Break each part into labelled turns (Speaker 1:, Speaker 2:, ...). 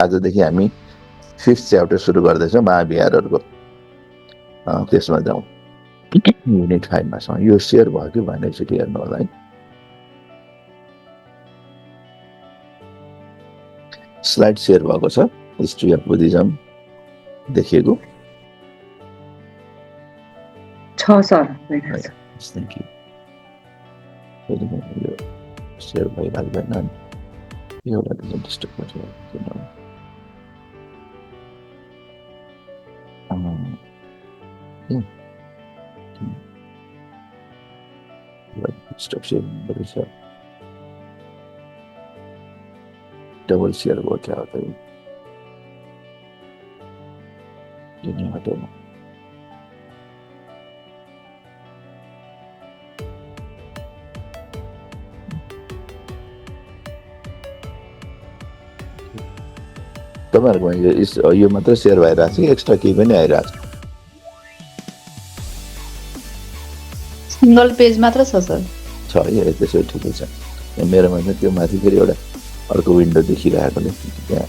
Speaker 1: आजदेखि हामी 5th chapter सुरु गर्दैछौँ महाविहारहरूको। त्यसमा जाउँ। युनिट 5 मा छौँ। यो सेयर भयो कि भएन एकचोटि हेर्नु होला है। स्लाइड सेयर भएको छ। हिस्ट्री अफ बुद्धिज्म देखिएको
Speaker 2: छ सर।
Speaker 1: Thank you. यो सेयर भइराख्दैन एउटा डिस्टर्ब गर्छ। स्टप शेयर गरेछ। डबल शेयर भयो क्या होता है ये नहीं हटाना। तपाईहरुको यो मात्र शेयर भइरहेछ कि एक्स्ट्रा केही पनि आइरहेछ?
Speaker 3: सिंगल पेज मात्र छ सर।
Speaker 1: छ है, त्यसो ठिकै छ। मेरोमा चाहिँ त्यो माथि फेरि एउटा अर्को विन्डो देखिरहेकोले त्यहाँ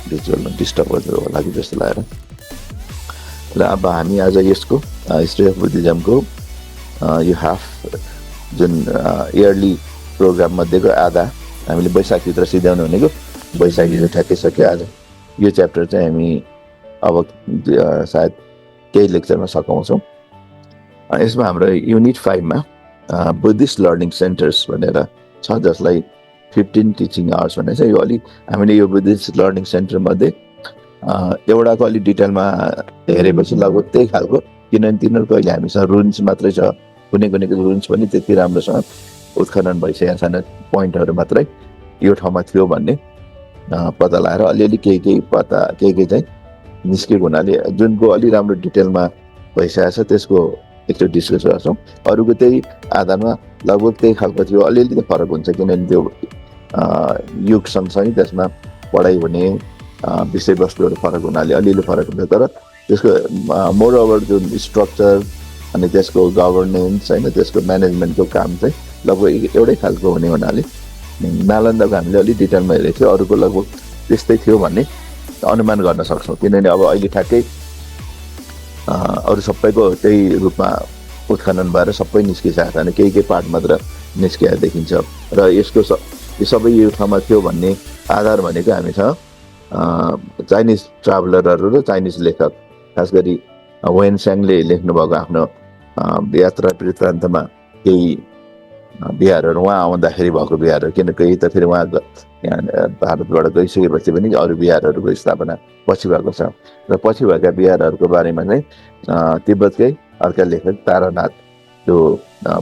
Speaker 1: भिजुअलमा डिस्टर्ब गर्दै होला कि जस्तो लागेर। र अब हामी आज यसको हिस्ट्री अफ बुद्धिज्मको यो हाफ जुन इयरली प्रोग्राम मध्येको आधा हामीले वैशाखभित्र सिध्याउनु भनेको वैशाखी चाहिँ ठ्याक्कै सक्यो। आज यो च्याप्टर चाहिँ हामी अब सायद केही लेक्चरमा सघाउँछौँ। यसमा हाम्रो युनिट 5 मा बुद्धिस्ट लर्निङ सेन्टर्स भनेर छ, जसलाई 15 टिचिङ आवर्स भनेर छ। यो अलि हामीले यो बुद्धिस्ट लर्निङ सेन्टर मध्ये एउटाको अलि डिटेलमा हेरेपछि लगभग त्यही खालको, किनभने तिनीहरूको अहिले हामीसँग रुन्स मात्रै छ। कुनै कुनैको रुन्स पनि त्यति राम्रोसँग उत्खनन भइसकेका छैन, पोइन्टहरू मात्रै यो ठाउँमा थियो भन्ने पत्ता लगाएर अलिअलि केही चाहिँ निस्केको हुनाले जुनको अलि राम्रो डिटेलमा भइसकेको छ त्यसको एकचोटि डिस्कस गर्छौँ। अरूको त्यही आधारमा लगभग त्यही खालको थियो। अलिअलि त फरक हुन्छ किनभने त्यो युग सँगसँगै त्यसमा पढाइ हुने विषयवस्तुहरू फरक हुनाले अलिअलि फरक हुन्छ। तर त्यसको मोर ओभर जुन स्ट्रक्चर अनि त्यसको गभर्नेन्स होइन, त्यसको म्यानेजमेन्टको काम चाहिँ लगभग एउटै खालको हुने हुनाले नालन्दाको हामीले अलिक डिटेलमा हेरेको थियो, अरूको लगभग त्यस्तै थियो भन्ने अनुमान गर्न सक्छौँ। किनभने अब अहिले ठ्याक्कै अरू सबैको त्यही रूपमा उत्खनन भएर सबै निस्किसकेको छैन, केही पार्ट मात्र निस्किएको देखिन्छ। र यसको यो सबै यो ठाउँमा थियो भन्ने आधार भनेको हामीसँग चाइनिज ट्राभलरहरू र चाइनिज लेखक, खास गरी वेन स्याङले लेख्नुभएको आफ्नो यात्रा वृत्तान्तमा केही बिहारहरू उहाँ आउँदाखेरि भएको बिहारहरू, किन केही त फेरि उहाँ यहाँ भारतबाट गइसकेपछि पनि अरू बिहारहरूको स्थापना पछि भएको छ। र पछि भएका बिहारहरूको बारेमा चाहिँ तिब्बतकै अर्का लेखक तारानाथ जो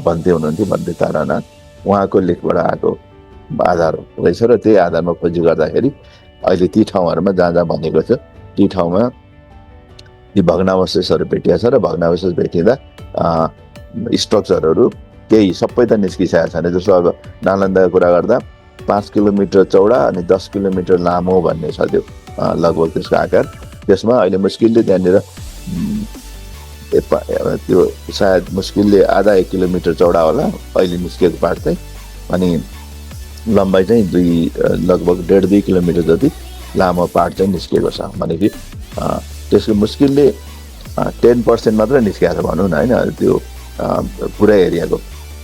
Speaker 1: भन्ते हुनुहुन्थ्यो, भन्ते तारानाथ, उहाँको लेखबाट आएको आधार रहेछ। र त्यही आधारमा खोजी गर्दाखेरि अहिले ती ठाउँहरूमा जहाँ जहाँ भनेको छ ती ठाउँमा ती भग्नावशेषहरू भेटिएको छ। र भग्नावशेष भेटिँदा स्ट्रक्चरहरू केही सबै त निस्किसकेको छैन। जस्तो अब नालन्दाको कुरा गर्दा 5 किलोमिटर चौडा अनि 10 किलोमिटर लामो भन्ने छ त्यो लगभग त्यसको आकार। त्यसमा अहिले मुस्किलले त्यहाँनिर त्यो सायद मुस्किलले आधा 1 किलोमिटर चौडा होला अहिले निस्किएको पार्ट चाहिँ, अनि लम्बाइ चाहिँ लगभग 1.5-2 किलोमिटर जति लामो पार्ट चाहिँ निस्किएको छ। भनेपछि त्यसको मुस्किलले 10% मात्र निस्किएको छ भनौँ न होइन, त्यो पुरा एरियाको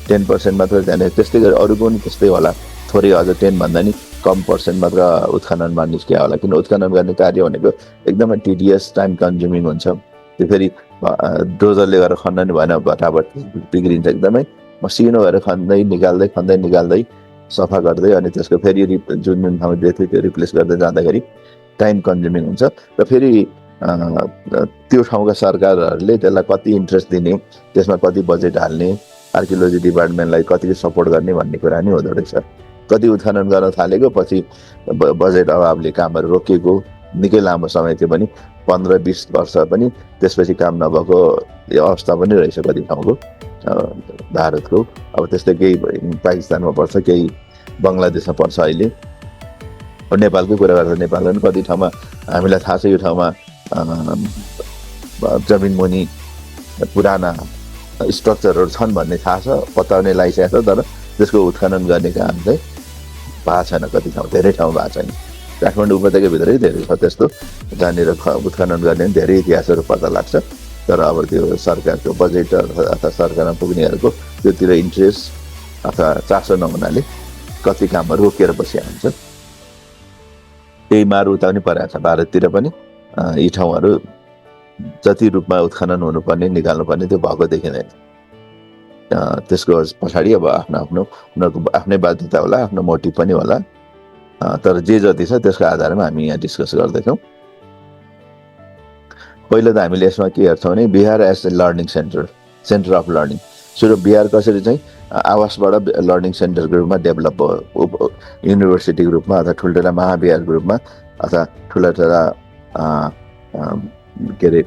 Speaker 1: 10% मात्र त्यहाँनिर। त्यस्तै गरी अरूको पनि त्यस्तै होला, थोरै अझ 10 भन्दा नि कम पर्सेन्ट मात्र उत्खननमा निस्किया होला। किन उत्खनन गर्ने कार्य भनेको एकदमै टिडियस, टाइम कन्ज्युमिङ हुन्छ। त्यो फेरि डोजरले गरेर खन्न नि भएन, भटाभट बिग्रिन्छ। एकदमै मसिनो भएर खन्दै निकाल्दै सफा गर्दै अनि त्यसको फेरि जुन ठाउँमा दिएको थियो त्यो रिप्लेस गर्दै जाँदाखेरि टाइम कन्ज्युमिङ हुन्छ। र फेरि त्यो ठाउँका सरकारहरूले त्यसलाई कति इन्ट्रेस्ट दिने, त्यसमा कति बजेट हाल्ने, आर्कियोलोजी डिपार्टमेन्टलाई कति सपोर्ट गर्ने भन्ने कुरा नि हुँदो रहेछ। कति उत्खनन गर्न थालेको, पछि बजेट अभावले कामहरू रोकिएको निकै लामो समय थियो पनि 15-20 वर्ष पनि त्यसपछि काम नभएको अवस्था पनि रहेछ कति ठाउँको भारतको। अब त्यस्तै केही पाकिस्तानमा पर्छ, केही बङ्गलादेशमा पर्छ अहिले। नेपालकै कुरा गर्दा नेपालमा पनि कति ठाउँमा हामीलाई थाहा छ यो ठाउँमा जमिन मुनि पुराना स्ट्रक्चरहरू छन् भन्ने थाहा छ, पत्याउने लगाइसकेको छ। तर त्यसको उत्खनन गर्ने काम चाहिँ भएको छैन, कति ठाउँ धेरै ठाउँ भएको छैन। काठमाडौँ उपत्यकाभित्रै धेरै छ त्यस्तो, जहाँनिर उत्खनन गर्ने धेरै इतिहासहरू पत्ता लाग्छ। तर अब त्यो सरकारको बजेट अथवा सरकारमा पुग्नेहरूको त्योतिर इन्ट्रेस्ट अथवा चासो नहुनाले कति कामहरू रोकेर बसिया हुन्छ। त्यही मार उता पनि परेको छ भारततिर पनि। यी ठाउँहरू जति रूपमा उत्खनन हुनुपर्ने निकाल्नुपर्ने त्यो भएको देखिँदैन। त्यसको पछाडि अब आफ्नो उनीहरूको आफ्नै बाध्यता होला, आफ्नो मोटिभ पनि होला। तर जे जति छ त्यसको आधारमा हामी यहाँ डिस्कस गर्दैछौँ। पहिलो त हामीले यसमा के हेर्छौँ भने vihara as a learning centre of learning. सुरु बिहार कसरी चाहिँ आवासबाट लर्निङ सेन्टरको रूपमा डेभलप भयो, युनिभर्सिटीको रूपमा अथवा ठुल्ठुला महाविहारको रूपमा अथवा ठुला के अरे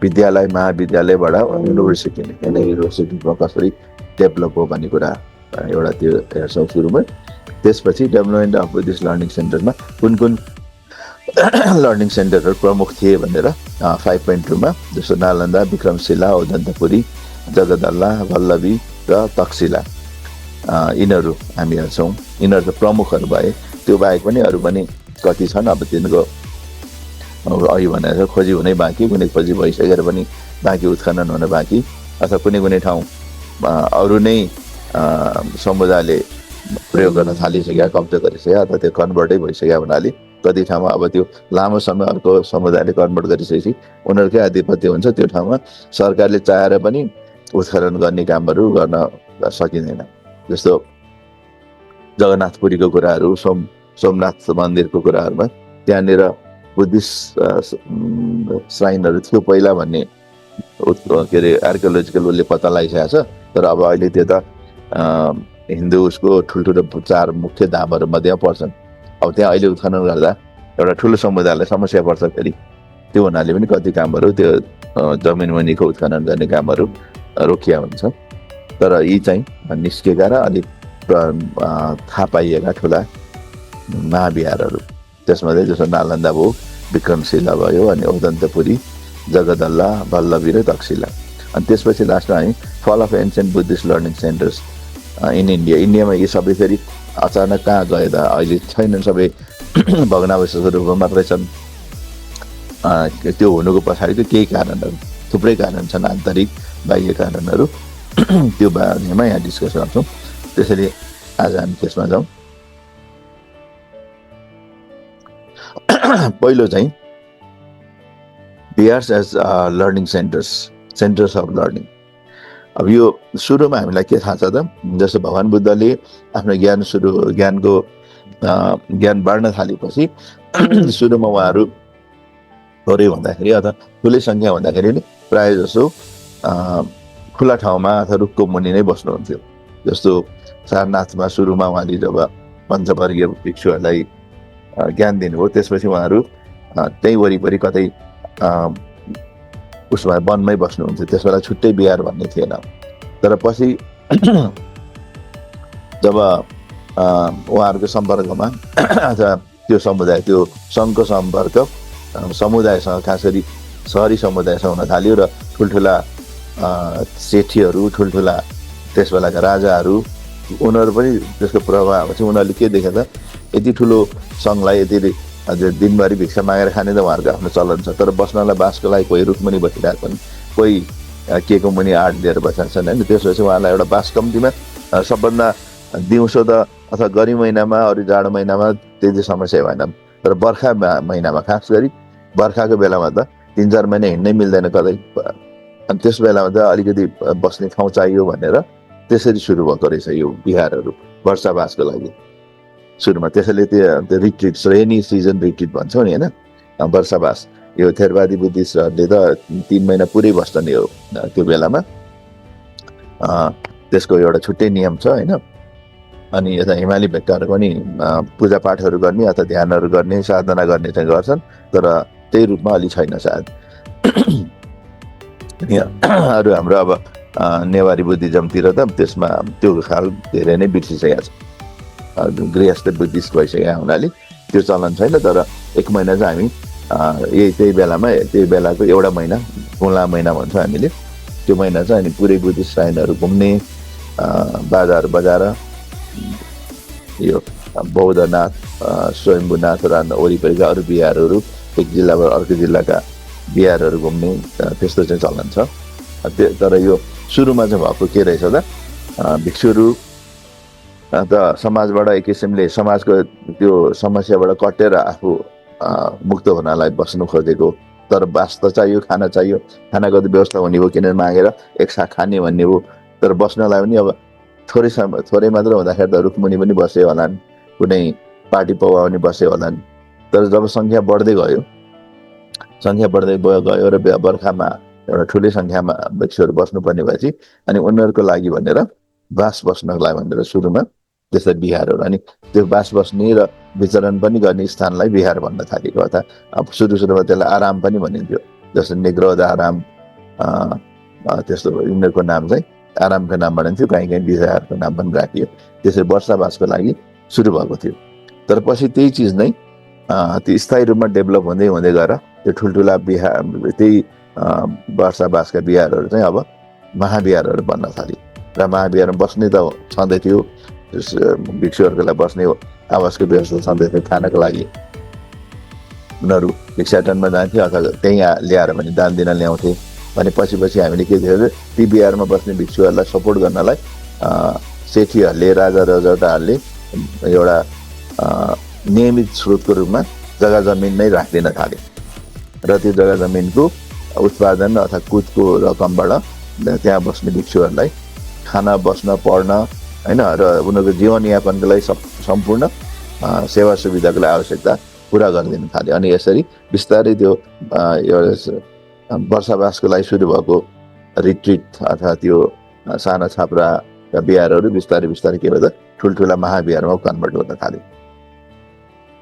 Speaker 1: विद्यालय महाविद्यालयबाट युनिभर्सिटीमा कसरी डेभलप हो भन्ने कुरा एउटा त्यो हेर्छौँ सुरुमा। त्यसपछि डेभलपमेन्ट अफ बुद्धिस्ट लर्निङ सेन्टरमा कुन लर्निङ सेन्टरहरू प्रमुख थिए भनेर 5.2मा जस्तो नालन्दा, विक्रमशिला, औदन्तपुरी, जगदल्ला, वल्लभी र तक्षशिला, यिनीहरू हामी हेर्छौँ। यिनीहरू त प्रमुखहरू भए। त्यो बाहेक पनि अरू पनि कति छन्, अब तिनीहरूको अघि भनेर खोजी हुनै बाँकी, कुनै खोजी भइसकेर पनि बाँकी उत्खनन हुन बाँकी, अथवा कुनै ठाउँ अरू नै समुदायले प्रयोग गर्न थालिसक्यो, कब्जा गरिसक्यो अथवा त्यो कन्भर्टै भइसक्यो हुनाले कति ठाउँमा अब त्यो लामो समय अर्को समुदायले कन्भर्ट गरिसकेपछि उनीहरूकै आधिपत्य हुन्छ। त्यो ठाउँमा सरकारले चाहेर पनि उत्खनन गर्ने कामहरू गर्न सकिँदैन। जस्तो जगन्नाथपुरीको कुराहरू, सोमनाथ मन्दिरको कुराहरूमा त्यहाँनिर बुद्धिस्ट श्राइनहरू थियो पहिला भन्ने के अरे आर्कियोलोजिकल उसले पत्ता लगाइसकेको छ। तर अब अहिले त्यो त हिन्दू उसको ठुल्ठुलो 4 मुख्य धामहरू मध्येमा पर्छन्। अब त्यहाँ अहिले उत्खनन गर्दा एउटा ठुलो समुदायलाई समस्या पर्छ फेरि। त्यो हुनाले पनि कति कामहरू त्यो जमिन मुनिको उत्खनन गर्ने कामहरू रोकिया हुन्छ। तर यी चाहिँ निस्केका र अलिक थाहा पाइएका ठुला महाविहारहरू, त्यसमध्ये जस्तो नालन्दा भयो, विक्रमशिला भयो, अनि औदन्तपुरी, जगदल्ला, वल्लभी र तक्षशिला। अनि त्यसपछि लास्टमा हामी फल of ancient Buddhist learning centres in इन्डियामा यी सबै फेरि अचानक कहाँ गए त, अहिले छैनन्, सबै भग्नावशेषको रूपमा मात्रै छन्। त्यो हुनुको पछाडिको केही कारणहरू, थुप्रै कारण छन्, आन्तरिक बाह्य कारणहरू। त्यो बारेमा यहाँ डिस्कस गर्छौँ। त्यसैले आज हामी त्यसमा जाउँ। पहिलो चाहिँ viharas as learning centres of learning. अब यो सुरुमा हामीलाई के थाहा छ त, जस्तो भगवान् बुद्धले आफ्नो ज्ञान बाँड्न थालेपछि सुरुमा उहाँहरू थोरै हुँदाखेरि अथवा ठुलै सङ्ख्या हुँदाखेरि नि प्रायः जसो खुला ठाउँमा अथवा रुखको मुनि नै बस्नुहुन्थ्यो। जस्तो सारनाथमा सुरुमा उहाँले जब पञ्चवर्गीय भिक्षुहरूलाई ज्ञान दिनुभयो, त्यसपछि उहाँहरू त्यही वरिपरि कतै उसमा वनमै बस्नुहुन्थ्यो। त्यस बेला छुट्टै बिहार भन्ने थिएन। तर पछि जब उहाँहरूको सम्पर्कमा अथवा त्यो समुदाय, त्यो सङ्घको सम्पर्क समुदायसँग, खास गरी सहरी समुदायसँग हुन थाल्यो र ठुल्ठुला सेठीहरू, ठुल्ठुला त्यस बेलाका राजाहरू, उनीहरू पनि त्यसको प्रभाव चाहिँ उनीहरूले के देखे त, यति ठुलो सङ्घलाई यति दिनभरि भिक्षा मागेर खाने त उहाँहरूको आफ्नो चलन छ। तर बस्नलाई बाँसको लागि कोही रुखमुनि बसिरहेको छन्, कोही के को मुनि आँट लिएर बसेका छन् होइन। त्यसपछि उहाँलाई एउटा बाँस कम्तीमा सबभन्दा दिउँसो त अथवा गर्मी महिनामा, अरू जाडो महिनामा त्यति समस्या भएन। तर बर्खा महिनामा, खास गरी बर्खाको बेलामा त 3-4 महिना हिँड्नै मिल्दैन कतै। अनि त्यस बेलामा त अलिकति बस्ने ठाउँ चाहियो भनेर त्यसरी सुरु भएको रहेछ यो बिहारहरू वर्षावासको लागि सुरुमा। त्यसैले त्यो रिट्रिट, रेनी सिजन रिट्रिट भन्छौँ नि होइन, वर्षावास। यो थेरवादी बुद्धिस्टहरूले त 3 महिना पुरै बस्छन् यो त्यो बेलामा। त्यसको एउटा छुट्टै नियम छ होइन। अनि यता हिमाली भेक्टरहरू पनि पूजापाठहरू गर्ने अथवा ध्यानहरू गर्ने, साधना गर्ने चाहिँ गर्छन्, तर त्यही रूपमा अलि छैन सायद। अरू हाम्रो अब नेवारी बुद्धिज्मतिर त त्यसमा त्यो खाल धेरै नै बिर्सिसकेको छ, गृहस्थ बुद्धिस्ट भइसकेका हुनाले त्यो चलन छैन। तर 1 महिना चाहिँ हामी त्यही बेलाको एउटा महिना, खुला महिना भन्छौँ हामीले, त्यो महिना चाहिँ हामी पुरै बुद्धिस्ट श्राइनहरू घुम्ने, बाजाहरू बजाएर यो बौद्धनाथ स्वयम्भूनाथ र वरिपरिका अरू बिहारहरू एक जिल्लाबाट अर्को जिल्लाका बिहारहरू घुम्ने त्यस्तो चाहिँ चलन छ। तर यो सुरुमा चाहिँ भएको के रहेछ त भिक्षुहरू त समाजबाट एक किसिमले समाजको त्यो समस्याबाट कटेर आफू मुक्त हुनलाई बस्नु खोजेको, तर बास त चाहियो, खाना चाहियो, खानाको त व्यवस्था हुने भयो किनेर मागेर एक साथ खाने भन्ने हो। तर बस्नलाई पनि अब थोरै मात्र हुँदाखेरि त रुखमुनि पनि बसे होलान्, कुनै पार्टी पौवा पनि बसे होलान्। तर जब सङ्ख्या बढ्दै गयो र बर्खामा एउटा ठुलै सङ्ख्यामा भिक्षुहरू बस्नुपर्ने भएपछि अनि उनीहरूको लागि भनेर बास बस्नको लागि भनेर सुरुमा त्यस्ता बिहारहरू, अनि त्यो बास बस्ने र विचरण पनि गर्ने स्थानलाई बिहार भन्न थालेको। अर्थात् अब सुरुमा त्यसलाई आराम पनि भनिन्थ्यो, जस्तो निग्रोध आराम, त्यस्तो यिनीहरूको नाम चाहिँ आरामको नाम भनिन्थ्यो, कहीँ बिहारको नाम पनि राखियो। त्यसरी वर्षावासको लागि सुरु भएको थियो। तर पछि त्यही चिज नै त्यो स्थायी रूपमा डेभलप हुँदै गएर त्यो ठुल्ठुला बिहार, त्यही वर्षावासका बिहारहरू चाहिँ अब महाबिहारहरू बन्न थाल्यो। र महाबिहारमा बस्ने त छँदै थियो, भिक्षुहरूको लागि बस्ने आवासको व्यवस्था छँदै थियो, खानको लागि उनीहरू भिक्षाटनमा जान्थे अथवा त्यहीँ ल्याएर भने दान दिन ल्याउँथे। भने पछि हामीले के थियो, ती बिहारमा बस्ने भिक्षुहरूलाई सपोर्ट गर्नलाई सेठीहरूले, राजा रजौटाहरूले एउटा नियमित स्रोतको रूपमा जग्गा जमिन नै राखिदिन थाले र त्यो जग्गा जमिनको उत्पादन अथवा कुदको रकमबाट त्यहाँ बस्ने भिक्षुहरूलाई खाना, बस्न, पढ्न होइन र उनीहरूको जीवनयापनको लागि सम्पूर्ण सेवा सुविधाको लागि आवश्यकता पुरा गरिदिन थाले। अनि यसरी बिस्तारै त्यो वर्षावासको लागि सुरु भएको रिट्रिट अथवा त्यो साना छाप्राका बिहारहरू बिस्तारै के भयो त ठुल्ठुला महाबिहारमा कन्भर्ट हुन थाल्यो।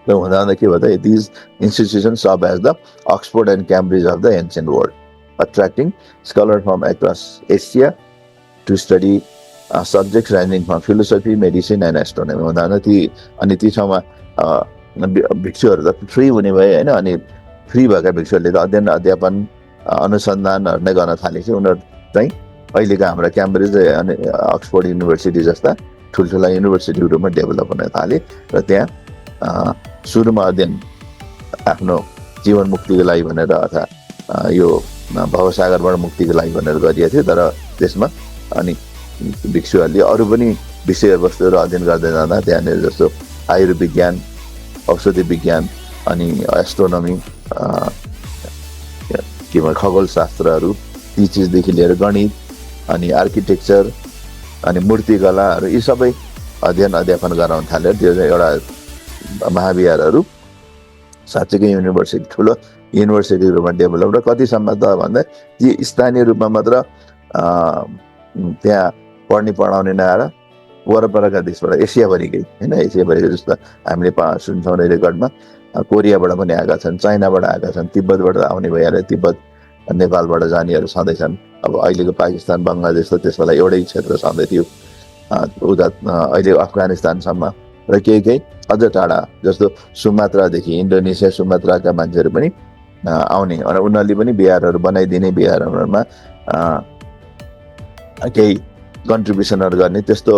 Speaker 1: र हुँदा के भयो त, these institutions serve as the Oxford and Cambridge of the ancient world, attracting scholar from across Asia to study subjects ranging from philosophy, medicine and astronomy. हुँदा ती ठाउँमा भिक्षुहरू त फ्री हुने भए होइन, अनि फ्री भएका भिक्षुहरूले त अध्ययन अध्यापन अनुसन्धानहरू नै गर्न थालेपछि उनीहरू चाहिँ अहिलेका हाम्रा क्याम्ब्रिज अनि अक्सफोर्ड युनिभर्सिटी जस्ता ठुल्ठुला युनिभर्सिटीहरूमा डेभलप हुन थाले र त्यहाँ सुरुमा अध्ययन आफ्नो जीवन मुक्तिको लागि भनेर अथवा यो भवसागरबाट मुक्तिको लागि भनेर गरिएको थियो। तर त्यसमा अनि भिक्षुहरूले अरू पनि विषयवस्तुहरू अध्ययन गर्दै जाँदा त्यहाँनिर जस्तो आयुर्विज्ञान, औषधि विज्ञान, अनि एस्ट्रोनोमी, के भन्छ खगोलशास्त्रहरू, ती चिजदेखि लिएर गणित अनि आर्किटेक्चर अनि मूर्तिकलाहरू, यी सबै अध्ययन अध्यापन गराउन थाल्यो। त्यो चाहिँ एउटा महाविहारहरू साँच्चैकै युनिभर्सिटी, ठुलो युनिभर्सिटी रूपमा डेभलप। र कतिसम्म त भन्दा ती स्थानीय रूपमा मात्र त्यहाँ पढाउने नआएर वरपरका देशबाट, एसियाभरिकै होइन, एसियाभरिकै जस्तो हामीले सुन्छौँ रेकर्डमा कोरियाबाट पनि आएका छन्, चाइनाबाट आएका छन्, तिब्बतबाट आउने भइहाल्यो, तिब्बत नेपालबाट जानेहरू छँदैछन्। अब अहिलेको पाकिस्तान, बङ्गलादेश त त्यसबेला एउटै क्षेत्र छँदै थियो, उता अहिले अफगानिस्तानसम्म र केही अझ टाढा जस्तो सुमात्रादेखि इन्डोनेसिया, सुमात्राका मान्छेहरू पनि आउने र उनीहरूले पनि बिहारहरू बनाइदिने, बिहारहरूमा केही कन्ट्रिब्युसनहरू गर्ने त्यस्तो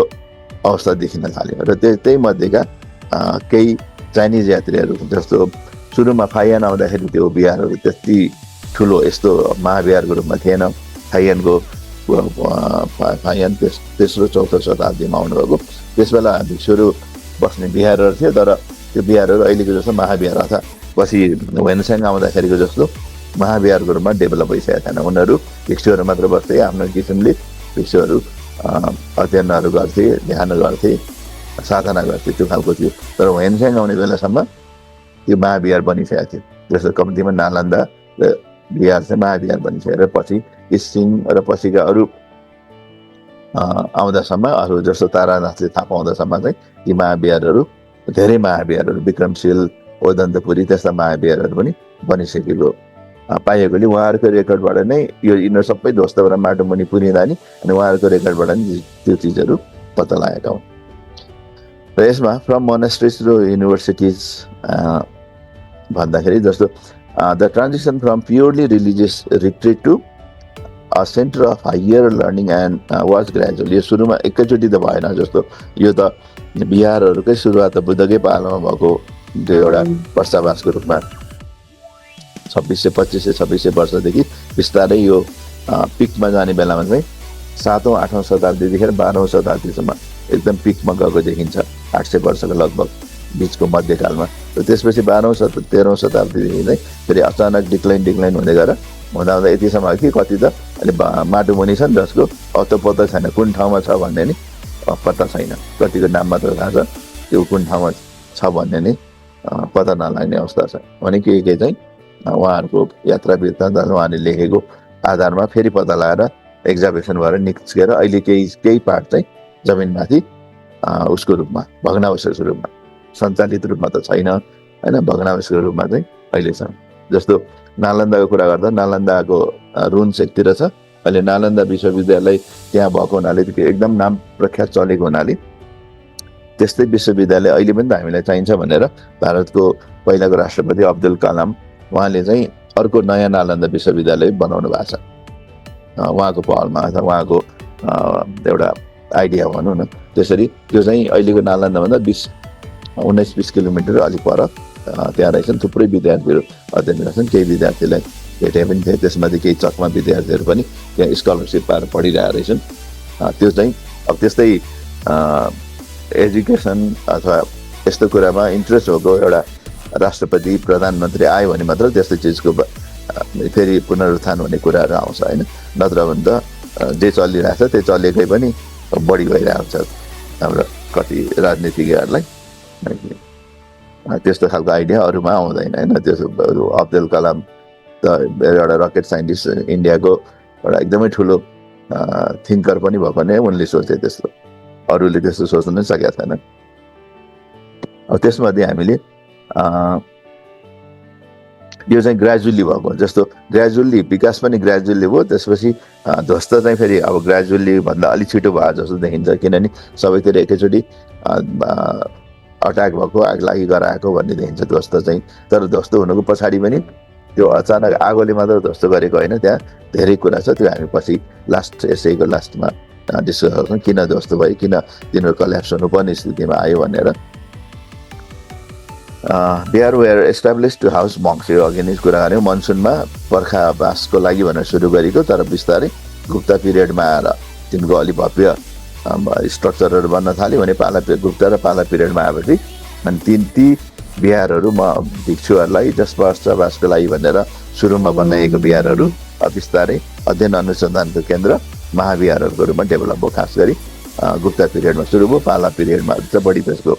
Speaker 1: अवस्था देखिन थाल्यो। र त्यही मध्येका केही चाइनिज यात्रीहरू, जस्तो सुरुमा फाइयान आउँदाखेरि त्यो बिहारहरू त्यति ठुलो यस्तो महाविहारको रूपमा थिएन। फाइयानको फाइयान तेस्रो चौथो शताब्दीमा आउनुभएको, त्यसबेला भिक्षुहरू बस्ने बिहारहरू थियो, तर त्यो बिहारहरू अहिलेको जस्तो महाविहार अथवा पछि वेनसाङ आउँदाखेरिको जस्तो महाविहारको रूपमा डेभलप भइसकेको थिएन। उनीहरू भिक्षुहरू मात्र बस्थे, आफ्नो किसिमले भिक्षुहरू अध्ययनहरू गर्थे, ध्यान गर्थे, साधना गर्थे, त्यो खालको थियो। तर वेनसाङ आउने बेलासम्म त्यो महाविहार बनिसकेको थियो। जस्तो कम्तीमा नालन्दा र बिहार चाहिँ महाविहार बनिसकेर पछि इसिङ र पछिका अरू आउँदासम्म, अरू जस्तो तारानाथले थाहा पाउँदासम्म चाहिँ यी महाविहारहरू, धेरै महाविहारहरू, विक्रमशील, ओदन्तपुरी, त्यस्ता महाविहारहरू पनि बनिसकेको पाइएकोले उहाँहरूको रेकर्डबाट नै यो यिनीहरू सबै ध्वस्त भएर माटो मुनि पुरिँदा नि अनि उहाँहरूको रेकर्डबाट नि त्यो चिजहरू पत्ता लागेका हुन्। र यसमा फ्रम मोनास्ट्रिज र युनिभर्सिटिज भन्दाखेरि जस्तो the transition from purely religious retreat to centre of higher learning and was gradual. यो सुरुमा एकैचोटि त भएन, जस्तो यो त बिहारहरूकै सुरुवात त बुद्धकै पालोमा भएको त्यो एउटा वर्षावासको रूपमा 2500-2600 वर्षदेखि बिस्तारै यो पिकमा जाने बेलामा चाहिँ 7औं 8औं शताब्दीदेखि 12औं शताब्दीसम्म एकदम पिकमा गएको देखिन्छ, 800 वर्षको लगभग बिचको मध्यकालमा। र त्यसपछि 12औं 13औं शताब्दीदेखि चाहिँ फेरि अचानक डिक्लाइन हुँदै गएर हुँदा यतिसम्म कि कति त अहिले माटो मुनि छन् जसको पत्ता छैन, कुन ठाउँमा छ भन्ने नि पत्ता छैन, कतिको नाम मात्र थाहा छ, त्यो कुन ठाउँमा छ भन्ने नि पत्ता नलाग्ने अवस्था छ। भने के चाहिँ उहाँहरूको यात्रा वृत्तान्त उहाँले लेखेको आधारमा फेरि पत्ता लगाएर एक्जाभेसन भएर निस्केर अहिले केही पार्ट चाहिँ जमिनमाथि उसको रूपमा भग्नावशेषको रूपमा, सञ्चालित रूपमा त छैन होइन, भग्नावशेषको रूपमा चाहिँ अहिले छ। जस्तो नालन्दाको कुरा गर्दा नालन्दाको रुन्स एकतिर छ, अहिले नालन्दा विश्वविद्यालय त्यहाँ भएको हुनाले एकदम नाम प्रख्यात चलेको हुनाले त्यस्तै विश्वविद्यालय अहिले पनि त हामीलाई चाहिन्छ भनेर भारतको पहिलाको राष्ट्रपति अब्दुल कलाम उहाँले चाहिँ अर्को नयाँ नालन्दा विश्वविद्यालय बनाउनु भएको छ। उहाँको पहलमा अथवा उहाँको एउटा आइडिया भनौँ न त्यसरी। त्यो चाहिँ अहिलेको नालन्दाभन्दा 19-20 किलोमिटर अलिक पर त्यहाँ रहेछन्। थुप्रै विद्यार्थीहरू अध्ययन गर्छन्, केही विद्यार्थीलाई भेटे पनि थिए, त्यसमध्ये केही चकमा विद्यार्थीहरू पनि त्यहाँ स्कलरसिप पाएर पढिरहेका रहेछन्। त्यो चाहिँ अब त्यस्तै एजुकेसन अथवा यस्तो कुरामा इन्ट्रेस्ट भएको एउटा राष्ट्रपति प्रधानमन्त्री आयो भने मात्र त्यस्तो चिजको फेरि पुनरुत्थान हुने कुराहरू आउँछ होइन, नत्र भने त जे चलिरहेको छ त्यो चलेकै पनि बढी भइरहेको छ हाम्रो कति राजनीतिज्ञहरूलाई। त्यस्तो खालको आइडिया अरूमा आउँदैन होइन। त्यो अब्दुल कलाम त एउटा रकेट साइन्टिस्ट, इन्डियाको एउटा एकदमै ठुलो थिङ्कर पनि भएको नै उनले सोचे त्यस्तो, अरूले त्यस्तो सोच्नु नै सकेका छैन। अब त्यसमध्ये हामीले यो चाहिँ ग्रेजुअली भएको, जस्तो ग्रेजुअली विकास पनि ग्रेजुअली भयो, त्यसपछि ध्वस्त चाहिँ फेरि अब ग्रेजुअली भन्दा अलिक छिटो भयो जस्तो देखिन्छ, किनभने सबैतिर एकैचोटि अट्याक भएको, आगलागी गराएको भन्ने देखिन्छ ध्वस्त चाहिँ। तर ध्वस्त हुनुको पछाडि पनि त्यो अचानक आगोले मात्र ध्वस्त गरेको होइन, त्यहाँ धेरै कुरा छ, त्यो हामी पछि लास्ट एसेको लास्टमा डिस्कस गर्छौँ किन ध्वस्त भयो, किन तिनीहरू कल्याप्स हुनुपर्ने स्थितिमा आयो भनेर। There were establish to house monks, यो अघि नै कुरा गऱ्यौँ, मनसुनमा बर्खावासको लागि भनेर सुरु गरेको, तर बिस्तारै गुप्ता पिरियडमा आएर तिनको अलि भव्य स्ट्रक्चरहरू बन्न थाल्यो भने गुप्ता र पाला पिरियडमा आएपछि अनि ती बिहारहरू भिक्षुहरूलाई बसोबासको लागि भनेर सुरुमा बनाइएको बिहारहरू बिस्तारै अध्ययन अनुसन्धानको केन्द्र महाविहारहरूको रूपमा डेभलप भयो। खास गरी गुप्ता पिरियडमा सुरु भयो, पाला पिरियडमा चाहिँ बढी त्यसको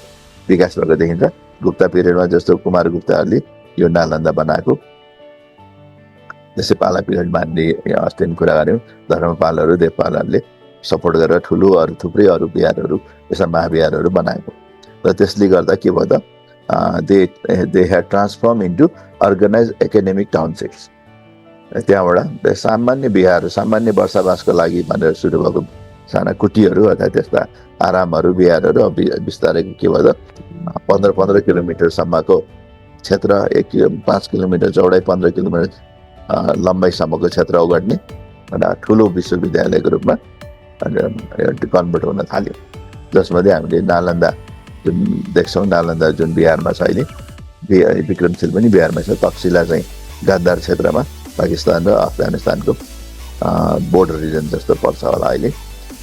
Speaker 1: विकास भएको देखिन्छ। गुप्ता पिरियडमा जस्तो कुमार गुप्ताहरूले यो नालन्दा बनाएको, जस्तै पाला पिरियडमा हामीले अस्ति कुरा गऱ्यौँ धर्मपालहरू देवपालहरूले सपोर्ट गरेर ठुलो थुप्रै अरू बिहारहरू यस्ता महाविहारहरू बनाएको। र त्यसले गर्दा के भयो त they had transform into organise academic townships. त्यहाँबाट सामान्य बिहार, सामान्य बसोबासको लागि भनेर सुरु भएको साना कुटीहरू अथवा त्यस्ता आरामहरू बिहारहरू बिस्तारै के भयो त 15 किलोमिटरसम्मको क्षेत्र, 5 किलोमिटर चौडाइ, 15 किलोमिटर लम्बाइसम्मको क्षेत्र ओगट्ने एउटा ठुलो विश्वविद्यालयको रूपमा कन्भर्ट हुन थाल्यो। जसमध्ये हामीले नालन्दा जुन देख्छौँ, नालन्दा जुन बिहारमा छ अहिले, विक्रमशील पनि बिहारमा छ, तक्षशिला चाहिँ गान्धार क्षेत्रमा पाकिस्तान र अफगानिस्तानको बोर्डर रिजन जस्तो पर्छ होला अहिले,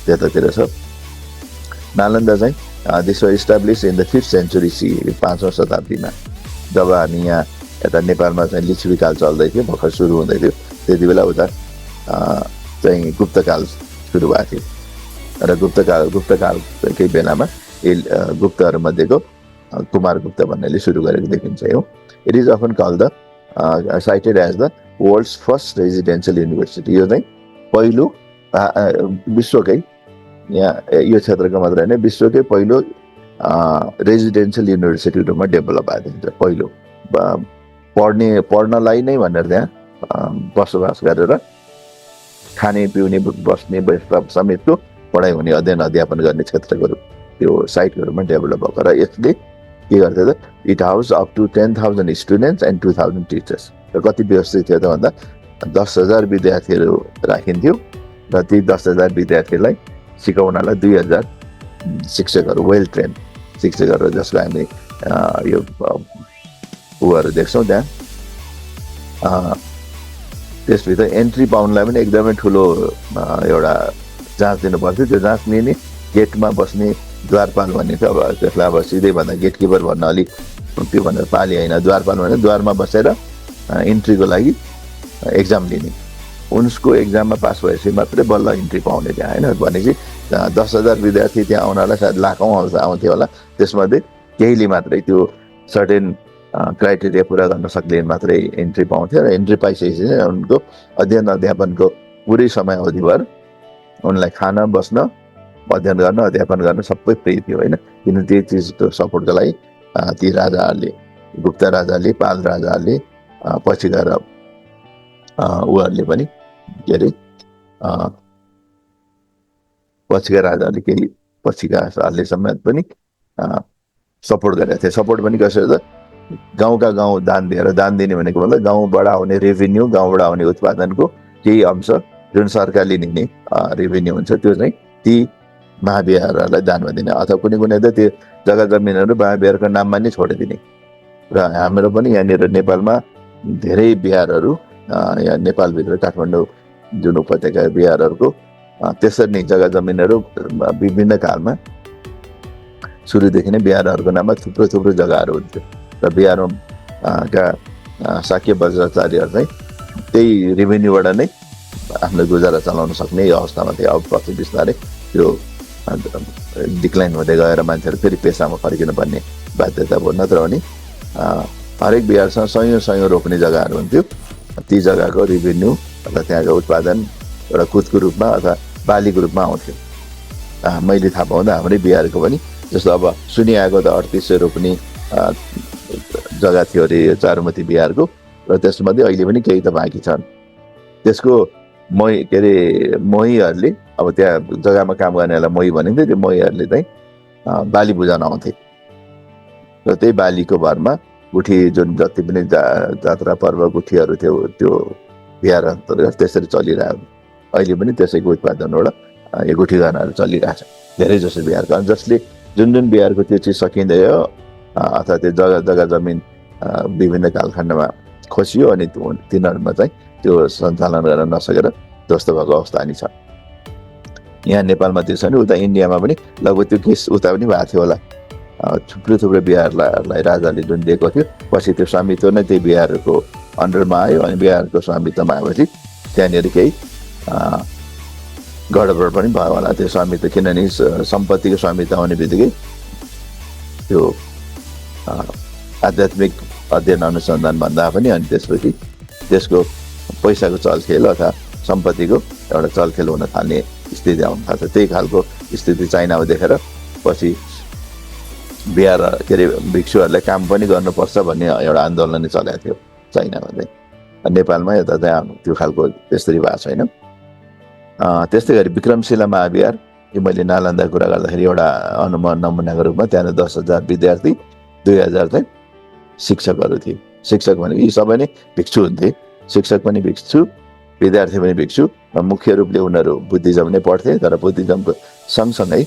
Speaker 1: त्यतातिर छ। नालन्दा चाहिँ this was establish in the 5th century CE, 5औं शताब्दीमा, जब हामी यहाँ यता नेपालमा चाहिँ लिच्छवीकाल चल्दै थियो, भर्खर सुरु हुँदै थियो, त्यति बेला उता चाहिँ गुप्तकाल सुरु भएको थियो। र गुप्तकालकै बेलामा गुप्तहरूमध्येको कुमार गुप्त भन्नेले सुरु गरेको देखिन्छ। यो it is often called the cited as the world's first residential university. यो चाहिँ पहिलो विश्वकै, यहाँ यो क्षेत्रको मात्र होइन, विश्वकै पहिलो रेजिडेन्सियल युनिभर्सिटी रूपमा डेभलप भएको देखिन्छ। पहिलो पढ्नलाई नै भनेर त्यहाँ बसोबास गरेर खाने पिउने बस्ने समेतको पढाइ हुने, अध्ययन अध्यापन गर्ने क्षेत्रको त्यो साइटको रूपमा डेभलप भएको। र यसले के गर्थ्यो त, it house up to 10,000 students and 2,000 teachers. र कति व्यवस्थित थियो त भन्दा 10,000 विद्यार्थीहरू राखिन्थ्यो र ती 10,000 विद्यार्थीलाई सिकाउनलाई 2,000 शिक्षकहरू, वेल ट्रेन शिक्षकहरू, जसको हामी यो उहरू देख्छौँ त्यहाँ। त्यसभित्र एन्ट्री पाउनलाई पनि एकदमै ठुलो एउटा जाँच दिनुपर्थ्यो। त्यो जाँच लिने गेटमा बस्ने द्वारपाल भन्ने थियो। अब त्यसलाई अब सिधै भन्दा गेटकिपर भन्न अलिक त्यो भनेर पाली होइन, द्वारपाल भनेर द्वारमा बसेर इन्ट्रीको लागि एक्जाम लिने। उनको एक्जाममा पास भएपछि मात्रै बल्ल इन्ट्री पाउने त्यहाँ, होइन। भनेपछि 10,000 विद्यार्थी त्यहाँ आउनलाई सायद लाखौँ आउँथ्यो होला। त्यसमध्ये केहीले मात्रै त्यो सर्टेन क्राइटेरिया पुरा गर्न सक्ने मात्रै इन्ट्री पाउँथ्यो र इन्ट्री पाइसकेपछि उनको अध्ययन अध्यापनको पुरै समय अवधिभर उनलाई खान, बस्न, अध्ययन गर्न, अध्यापन गर्न सबै फ्री थियो, होइन। किन त्यो चिजको सपोर्टको लागि ती राजाहरूले, गुप्त राजाले, पाल राजाहरूले, पछि गएर उहरूले पनि के अरे पछिका राजाहरूले, केही पछिकाहरूले समेत पनि सपोर्ट गरेका थिए। सपोर्ट पनि कसरी त गाउँका गाउँ दान दिएर, दान दिने भनेको मतलब गाउँबाट आउने रेभिन्यू, गाउँबाट आउने उत्पादनको केही अंश जुन सरकारले लिने रेभिन्यू हुन्छ त्यो चाहिँ ती महाविहारहरूलाई दानमा दिने, अथवा कुनै कुनै त त्यो जग्गा जमिनहरू महाविहारको नाममा नै छोडिदिने। र हाम्रो पनि यहाँनिर नेपालमा धेरै बिहारहरू, यहाँ नेपालभित्र काठमाडौँ जुन उपत्यका बिहारहरूको त्यसरी नै जग्गा जमिनहरू विभिन्न कालमा सुरुदेखि नै बिहारहरूको नाममा थुप्रो थुप्रो जग्गाहरू हुन्थ्यो र बिहारमा शाक्य वज्राचार्यहरू चाहिँ त्यही रेभिन्यूबाट नै आफ्नो गुजारा चलाउन सक्ने अवस्थामा थियो। अब पछि बिस्तारै त्यो डिक्लाइन हुँदै गएर मान्छेहरू फेरि पेसामा फर्किनु पर्ने बाध्यता भयो। नत्र भने हरेक बिहारसँग सयौँ रोप्ने जग्गाहरू हुन्थ्यो। ती जग्गाको रेभिन्यू अथवा त्यहाँको उत्पादन एउटा कुदको रूपमा अथवा बालीको रूपमा आउँथ्यो। मैले थाहा पाउँदा हाम्रै बिहारको पनि जस्तो अब सुनिआएको त 3800 रोप्ने जग्गा थियो अरे चारुमती बिहारको, र त्यसमध्ये अहिले पनि केही त बाँकी छन्। त्यसको मोहीहरूले, अब त्यहाँ जग्गामा काम गर्नेलाई मोही भनिन्थ्यो, त्यो मोहीहरूले चाहिँ बाली बुझाउन आउँथे र त्यही बालीको भरमा गुठी जुन जति पनि जात्रा पर्व गुठीहरू थियो त्यो बिहार अन्तर्गत त्यसरी चलिरहेको। अहिले पनि त्यसैको उत्पादनबाट यो गुठी गर्नहरू चलिरहेछ धेरै जसो बिहारको। जसले जुन जुन बिहारको त्यो चिज सकिँदैयो अथवा त्यो जग्गा जमिन विभिन्न कालखण्डमा खोसियो अनि तिनीहरूमा चाहिँ त्यो सञ्चालन गर्न नसकेर ध्वस्त भएको अवस्था नि छ। यहाँ नेपालमा त्यो छ नि, उता इन्डियामा पनि लगभग त्यो केस उता पनि भएको थियो होला। थुप्रै बिहारलाई राजाले जुन दिएको थियो, पछि त्यो स्वामित्व नै त्यही बिहारको अन्डरमा आयो अनि बिहारको स्वामित्वमा आएपछि त्यहाँनिर केही गडबड पनि भयो होला त्यो स्वामित्व। किनभने सम्पत्तिको स्वामित्व आउने बित्तिकै त्यो आध्यात्मिक अध्ययन अनुसन्धान भन्दा पनि अनि त्यसपछि त्यसको पैसाको चलखेल अथवा सम्पत्तिको एउटा चलखेल हुन थाल्ने स्थिति आउन थाल्छ। त्यही खालको स्थिति चाइनामा देखेर पछि बिहार के अरे भिक्षुहरूलाई काम पनि गर्नुपर्छ भन्ने एउटा आन्दोलन नै चलेको थियो चाइनामा चाहिँ। नेपालमा यता चाहिँ त्यो खालको त्यसरी भएको छैन। त्यस्तै गरी विक्रमशिला महाविहार, यो मैले नालन्दा कुरा गर्दाखेरि एउटा नमुनाको रूपमा त्यहाँ 10,000 विद्यार्थी, 2,000 चाहिँ शिक्षकहरू थिए। शिक्षक भनेको यी सबै नै भिक्षु हुन्थे, शिक्षक पनि भिक्षु, विद्यार्थी पनि भिक्षु। मुख्य रूपले उनीहरू बुद्धिज्म नै पढ्थे, तर बुद्धिज्मको सँगसँगै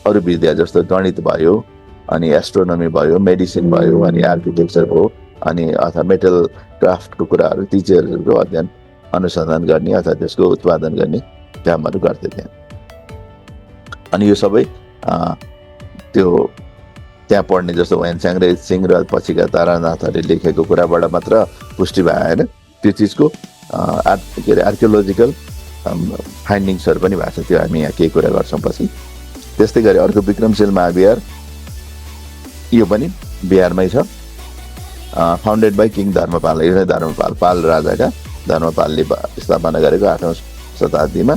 Speaker 1: अरू विद्या जस्तो गणित भयो, अनि एस्ट्रोनोमी भयो, मेडिसिन भयो, अनि आर्किटेक्चर भयो, अनि अथवा मेटल क्राफ्टको कुराहरू ती चिजहरूको अध्ययन अनुसन्धान गर्ने अथवा त्यसको उत्पादन गर्ने कामहरू गर्थे त्यहाँ। अनि यो सबै त्यो त्यहाँ पढ्ने जस्तो ह्वेनसाङ सिंह र पछिका तारानाथहरूले लेखेको कुराबाट मात्र पुष्टि भयो होइन। त्यो चिजको के अरे आर्कियोलोजिकल फाइन्डिङ्सहरू पनि भएको छ, त्यो हामी यहाँ केही कुरा गर्छौँ पछि। त्यस्तै गरी अर्को विक्रमशील महाविहार, यो पनि बिहारमै छ। फाउन्डेड बाई किङ धर्मपाल, यो चाहिँ धर्मपाल, पाल राजाका धर्मपालले स्थापना गरेको 8औं शताब्दीमा।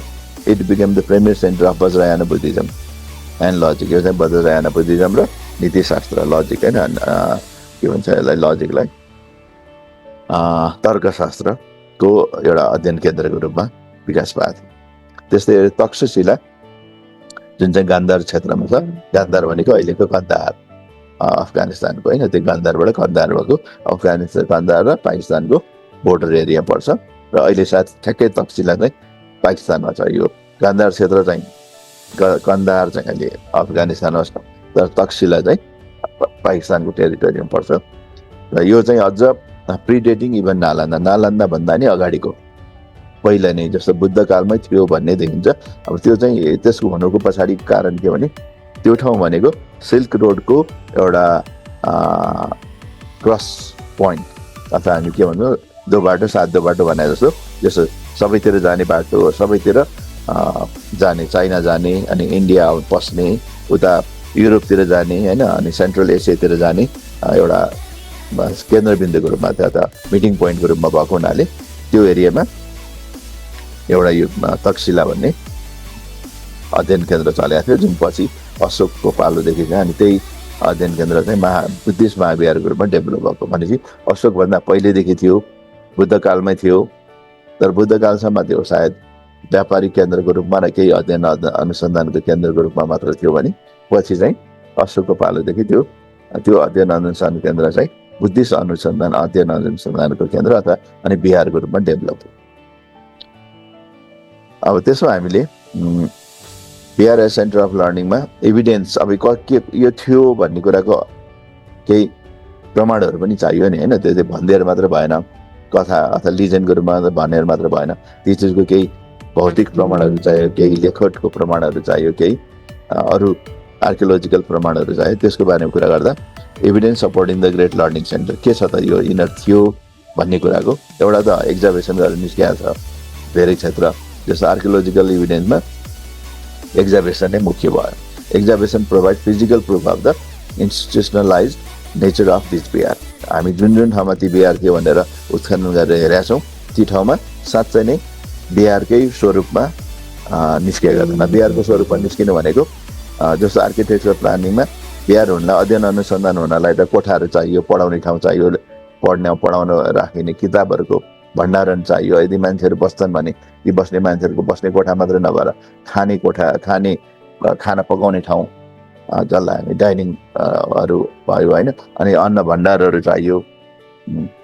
Speaker 1: It became the premier centre of Vajrayana Buddhism and logic. यो चाहिँ वज्रयान बुद्धिज्म र नीतिशास्त्र, लजिक होइन, के भन्छ यसलाई, लजिकलाई तर्कशास्त्रको एउटा अध्ययन केन्द्रको रूपमा विकास भएको थियो। त्यस्तै तक्षशिला जुन चाहिँ गान्धार क्षेत्रमा छ, गान्धार भनेको अहिलेको कन्दाहार अफगानिस्तानको होइन, त्यो गान्धारबाट कन्दाहार भएको अफगानिस्तान, कन्दाहार र पाकिस्तानको बोर्डर एरिया पर्छ। र अहिले साथ ठ्याक्कै तक्सिला चाहिँ पाकिस्तानमा छ। यो कन्दाहार क्षेत्र चाहिँ कन्दाहार चाहिँ अहिले अफगानिस्तानमा छ, तर तक्सिला चाहिँ पाकिस्तानको टेरिटोरीमा पर्छ। र यो चाहिँ अझ प्रिडेटिङ इभन नालन्दा भन्दा नि अगाडिको पहिला नै जस्तो बुद्धकालमै थियो भन्ने देखिन्छ। अब त्यो चाहिँ त्यसको हुनुको पछाडिको कारण के भने त्यो ठाउँ भनेको सिल्क रोडको एउटा क्रस पोइन्ट अथवा हामी के भन्छौँ दो बाटो सात दो बाटो भने जस्तो सबैतिर जाने बाटो, सबैतिर जाने, चाइना जाने, अनि इन्डिया पस्ने, उता युरोपतिर जाने होइन, अनि सेन्ट्रल एसियातिर जाने एउटा केन्द्रबिन्दुको रूपमा अथवा मिटिङ पोइन्टको रूपमा भएको हुनाले त्यो एरियामा एउटा यो तक्षशिला भन्ने अध्ययन केन्द्र चलेको थियो, जुन पछि अशोकको पालोदेखि चाहिँ अनि त्यही अध्ययन केन्द्र चाहिँ बुद्धिस्ट महाविहारको रूपमा डेभलप भएको। भनेपछि अशोकभन्दा पहिलेदेखि थियो, बुद्धकालमै थियो, तर बुद्धकालसम्म त्यो सायद व्यापारिक केन्द्रको रूपमा र केही अध्ययन अनुसन्धानको केन्द्रको रूपमा मात्र थियो भने पछि चाहिँ अशोकको पालोदेखि त्यो अध्ययन अनुसन्धान केन्द्र चाहिँ बुद्धिस्ट अनुसन्धान अध्ययन अनुसन्धानको केन्द्र अथवा अनि बिहारको रूपमा डेभलप भयो। अब त्यसो हामीले बिहार एज सेन्टर अफ लर्निङमा एभिडेन्स अब के यो थियो भन्ने कुराको केही प्रमाणहरू पनि चाहियो नि होइन, त्यो चाहिँ भनिदिएर मात्र भएन, कथा अथवा लिजेन्डको रूपमा भनेर मात्र भएन, ती चिजको केही भौतिक प्रमाणहरू चाहियो, केही लेखोटको प्रमाणहरू चाहियो, केही अरू आर्कियोलोजिकल प्रमाणहरू चाहियो। त्यसको बारेमा कुरा गर्दा evidence supporting the great learning centre के छ त यो इनर थियो भन्ने कुराको एउटा त एक्जाभेसन गरेर निस्किएको छ धेरै क्षेत्र। जस्तो आर्कियोलोजिकल इभिडेन्समा एक्जाभेसन नै मुख्य भयो। Excavation provide physical proof of the institutionalise nature of this बिहार। हामी जुन ठाउँमा ती बिहार थियो भनेर उत्खनन गरेर हेरेका छौँ, ती ठाउँमा साँच्चै नै बिहारकै स्वरूपमा निस्किएका छन्। बिहारको स्वरूपमा निस्किनु भनेको जस्तो आर्किटेक्चर प्लानिङमा बिहार हुनलाई अध्ययन अनुसन्धान हुनलाई त कोठाहरू चाहियो, पढाउने ठाउँ चाहियो, पढाउन राखिने किताबहरूको भण्डारण चाहियो। यदि मान्छेहरू बस्छन् भने ती बस्ने मान्छेहरूको बस्ने कोठा मात्र नभएर खाने कोठा, खाना पकाउने ठाउँ जसलाई हामी डाइनिङहरू भयो होइन, अनि अन्न भण्डारहरू चाहियो।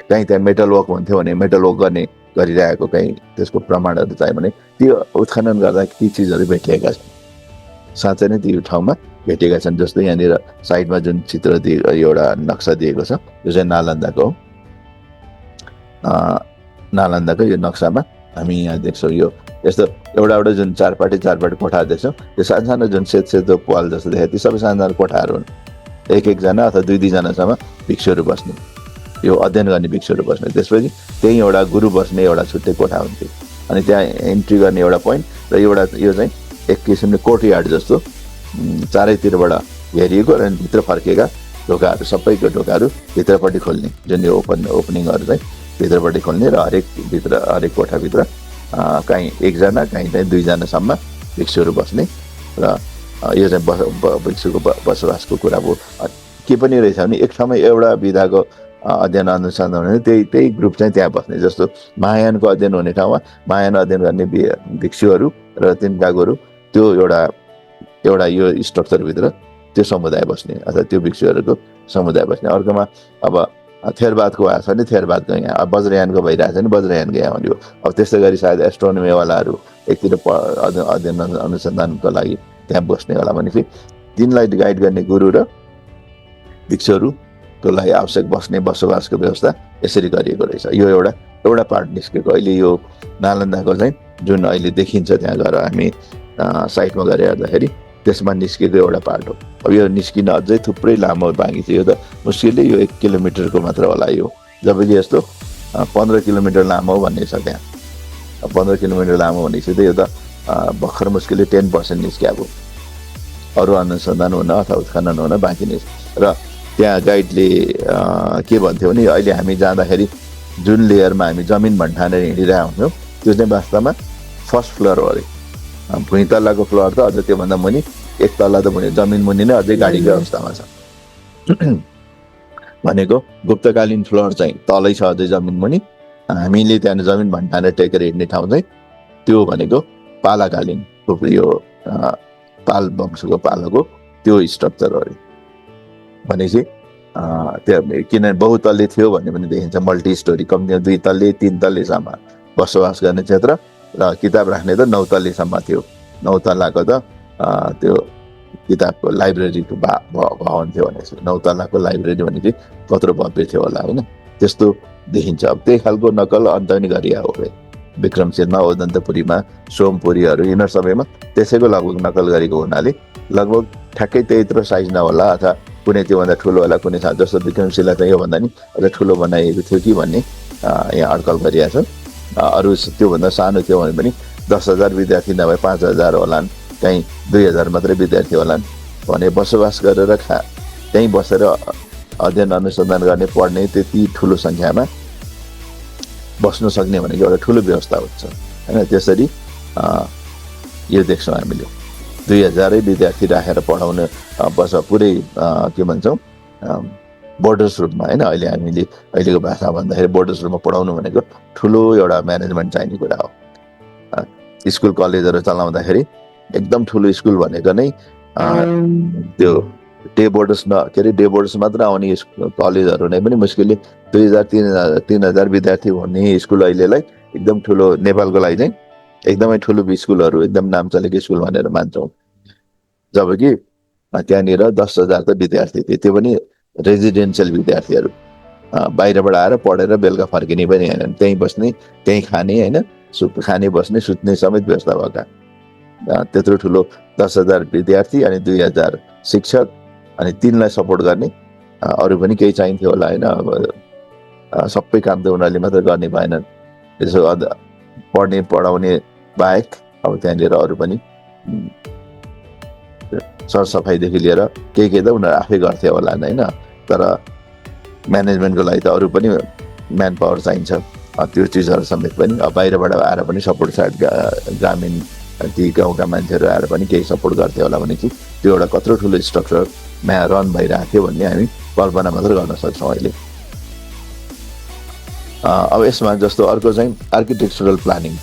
Speaker 1: कहीँ त्यहाँ मेटल वर्क हुन्थ्यो भने मेटल वर्क गरिरहेको कहीँ त्यसको प्रमाणहरू चाहियो भने त्यो उत्खनन गर्दा ती चिजहरू भेटिएका छन्, साँच्चै नै त्यो ठाउँमा भेटेका छन्। जस्तो यहाँनिर साइडमा जुन चित्र एउटा नक्सा दिएको छ यो चाहिँ नालन्दाको यो नक्सामा हामी यहाँ देख्छौँ। यो यस्तो एउटा जुन चारपाटे कोठाहरू देख्छौँ, त्यो सानो जुन सेतो पाल जस्तो देखायो, ती सबै सानो कोठाहरू हुन्। एकजना अथवा दुईजनासम्म भिक्षुहरू बस्ने, यो अध्ययन गर्ने भिक्षुहरू बस्ने। त्यसपछि त्यहीँ एउटा गुरु बस्ने एउटा छुट्टै कोठा हुन्थ्यो, अनि त्यहाँ इन्ट्री गर्ने एउटा पोइन्ट र यो चाहिँ एक किसिमले कोर्टयार्ड जस्तो चारैतिरबाट घेरिएको र भित्र फर्किएका ढोकाहरू, सबैको ढोकाहरू भित्रपट्टि खोल्ने, जुन यो ओपनिङहरू चाहिँ भित्रपट्टि खोल्ने र हरेक कोठाभित्र कहीँ एकजना कहीँ चाहिँ दुईजनासम्म भिक्षुहरू बस्ने। र यो चाहिँ भिक्षुको बसोबासको कुरा भयो। के पनि रहेछ भने एक ठाउँमा एउटा विधाको अध्ययन अनुसन्धान हुने त्यही ग्रुप चाहिँ त्यहाँ बस्ने। जस्तो महायानको अध्ययन हुने ठाउँमा महायान अध्ययन गर्ने भिक्षुहरू र तिनका गुरु त्यो एउटा यो स्ट्रक्चरभित्र त्यो समुदाय बस्ने अथवा त्यो भिक्षुहरूको समुदाय बस्ने। अर्कोमा अब थेरवादको भएको छ भने थेरवादको यहाँ, वज्रयानको भइरहेको छ भने वज्रयानको यहाँ हुने हो। अब त्यस्तै गरी सायद एस्ट्रोनोमीवालाहरू एकतिर अध्ययन अनुसन्धानको लागि त्यहाँ बस्नेवाला भनेपछि तिनलाई गाइड गर्ने गुरु र भिक्षुहरूको लागि आवश्यक बसोबासको व्यवस्था यसरी गरिएको रहेछ। यो एउटा पार्ट निस्केको। अहिले यो नालन्दाको चाहिँ जुन अहिले देखिन्छ त्यहाँ गएर हामी साइटमा गएर हेर्दाखेरि त्यसमा निस्केको एउटा पार्ट हो। अब यो निस्किन अझै थुप्रै लामो बाँकी छ। यो त मुस्किलले यो 1 किलोमिटरको मात्र होला यो, जबकि यस्तो 15 किलोमिटर लामो भन्ने छ त्यहाँ। 15 किलोमिटर लामो भनेपछि त यो त भर्खर मुस्किलले 10% निस्किएको, अरू अनुसन्धान हुन अथवा उत्खनन हुन बाँकी नै छ। र त्यहाँ गाइडले के भन्थ्यो भने अहिले हामी जाँदाखेरि जुन लेयरमा हामी जमिन भन्ठानेर हिँडिरहेको हुन्छौँ त्यो चाहिँ वास्तवमा फर्स्ट फ्लोर हो अरे। भुइँ तल्लाको फ्लोर त अझ त्योभन्दा मुनि, एक तल्ला त जमिन मुनि नै अझै गाडीको अवस्थामा छ। भनेको गुप्तकालीन फ्लोर चाहिँ तलै छ अझै जमिन मुनि, हामीले त्यहाँ जमिन भन्ठानेर टेकेर हिँड्ने ठाउँ चाहिँ त्यो भनेको पालाकालीन यो पाल वंशको पालोको त्यो स्ट्रक्चर हो अरे। भनेपछि त्यो किनभने बहुतल्ले थियो भन्ने पनि देखिन्छ, मल्टी स्टोरी, कम्तीमा 2 तल्ले 3 तल्लेसम्म बसोबास गर्ने क्षेत्र र किताब राख्ने त 9 तल्लीसम्म थियो। 9 तल्लाको त त्यो किताबको लाइब्रेरीको भवन थियो भनेपछि 9 तल्लाको लाइब्रेरी भने चाहिँ कत्रो भव्य थियो होला होइन, त्यस्तो देखिन्छ। अब त्यही खालको नक्कल अन्त पनि गरिया हो विक्रमशिलमा, ओदन्तपुरीमा, सोमपुरीहरू यिनीहरू सबैमा त्यसैको लगभग नक्कल गरेको हुनाले लगभग ठ्याक्कै त्यत्रो साइज नहोला अथवा कुनै त्योभन्दा ठुलो होला, कुनै जस्तो विक्रमशिला त योभन्दा नि अझ ठुलो बनाइएको थियो कि भन्ने यहाँ अड्कल गरिरहेको छ। अरू त्योभन्दा सानो थियो भने पनि 10,000 विद्यार्थी नभए 5,000 होलान्, कहीँ 2,000 मात्रै विद्यार्थी होलान् भने बसोबास गरेर त्यहीँ बसेर अध्ययन अनुसन्धान गर्ने पढ्ने त्यति ठुलो सङ्ख्यामा बस्नु सक्ने भनेको एउटा ठुलो व्यवस्था हुन्छ होइन। त्यसरी यो देख्छौँ हामीले 2,000 विद्यार्थी राखेर पढाउन पुरै के भन्छौँ बोर्डर्स रूपमा होइन। अहिले हामीले अहिलेको भाषा भन्दाखेरि बोर्डर्स रूपमा पढाउनु भनेको ठुलो एउटा म्यानेजमेन्ट चाहिने कुरा हो। स्कुल कलेजहरू चलाउँदाखेरि एकदम ठुलो स्कुल भनेको नै त्यो डे बोर्डर्स मात्र आउने कलेजहरू नै पनि मुस्किलले 2,000-3,000 विद्यार्थी हुने स्कुल अहिलेलाई एकदम ठुलो, नेपालको लागि चाहिँ एकदमै ठुलो स्कुलहरू, एकदम नाम चलेको स्कुल भनेर मान्छौँ। जबकि त्यहाँनिर 10,000 त विद्यार्थी थिए, त्यो पनि रेजिडेन्सियल विद्यार्थीहरू, बाहिरबाट आएर पढेर बेलुका फर्किने पनि होइन, त्यहीँ बस्ने, त्यहीँ खाने होइन, खाने बस्ने सुत्ने समेत व्यवस्था भएका। त्यत्रो ठुलो 10,000 विद्यार्थी अनि 2,000 शिक्षक अनि 3लाई सपोर्ट गर्ने अरू पनि केही चाहिन्थ्यो होला होइन। अब सबै काम त उनीहरूले मात्र गर्ने भएनन्, यसो पढ्ने पढाउने बाहेक अब त्यहाँनिर अरू पनि सरसफाइदेखि लिएर के त उनीहरू आफै गर्थे होला होइन। तर म्यानेजमेन्टको लागि त अरू पनि म्यान पावर चाहिन्छ, त्यो चिजहरू समेत पनि अब बाहिरबाट आएर पनि सपोर्ट साइड ग्रामीण ती गाउँका मान्छेहरू आएर पनि केही सपोर्ट गर्थे होला भने चाहिँ त्यो एउटा कत्रो ठुलो स्ट्रक्चरमा रन भइरहेको थियो भन्ने हामी कल्पना मात्र गर्न सक्छौँ अहिले। अब यसमा जस्तो अर्को चाहिँ architectural planning.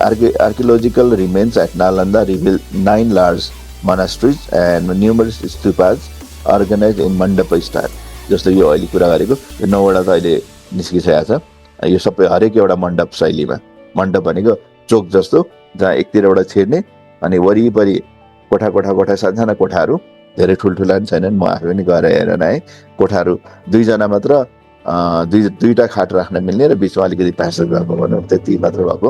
Speaker 1: Archaeological remains at Nalanda reveal 9 large monasteries and numerous stupas organize in mandapa style. जस्तो यो अहिले कुरा गरेको यो 9वटा त अहिले निस्किसकेको छ। यो सबै हरेक एउटा मण्डप शैलीमा, मण्डप भनेको चोक जस्तो जहाँ एकतिरबाट छिर्ने अनि वरिपरि कोठा सानसाना कोठाहरू, धेरै ठुल्ठुला पनि छैनन्, म आफै पनि गएर हेरेर आएँ। कोठाहरू 2जना मात्र, दुईवटा खाट राख्न मिल्ने र बिचमा अलिकति प्यासेज भएको भनौँ, त्यति मात्र भएको,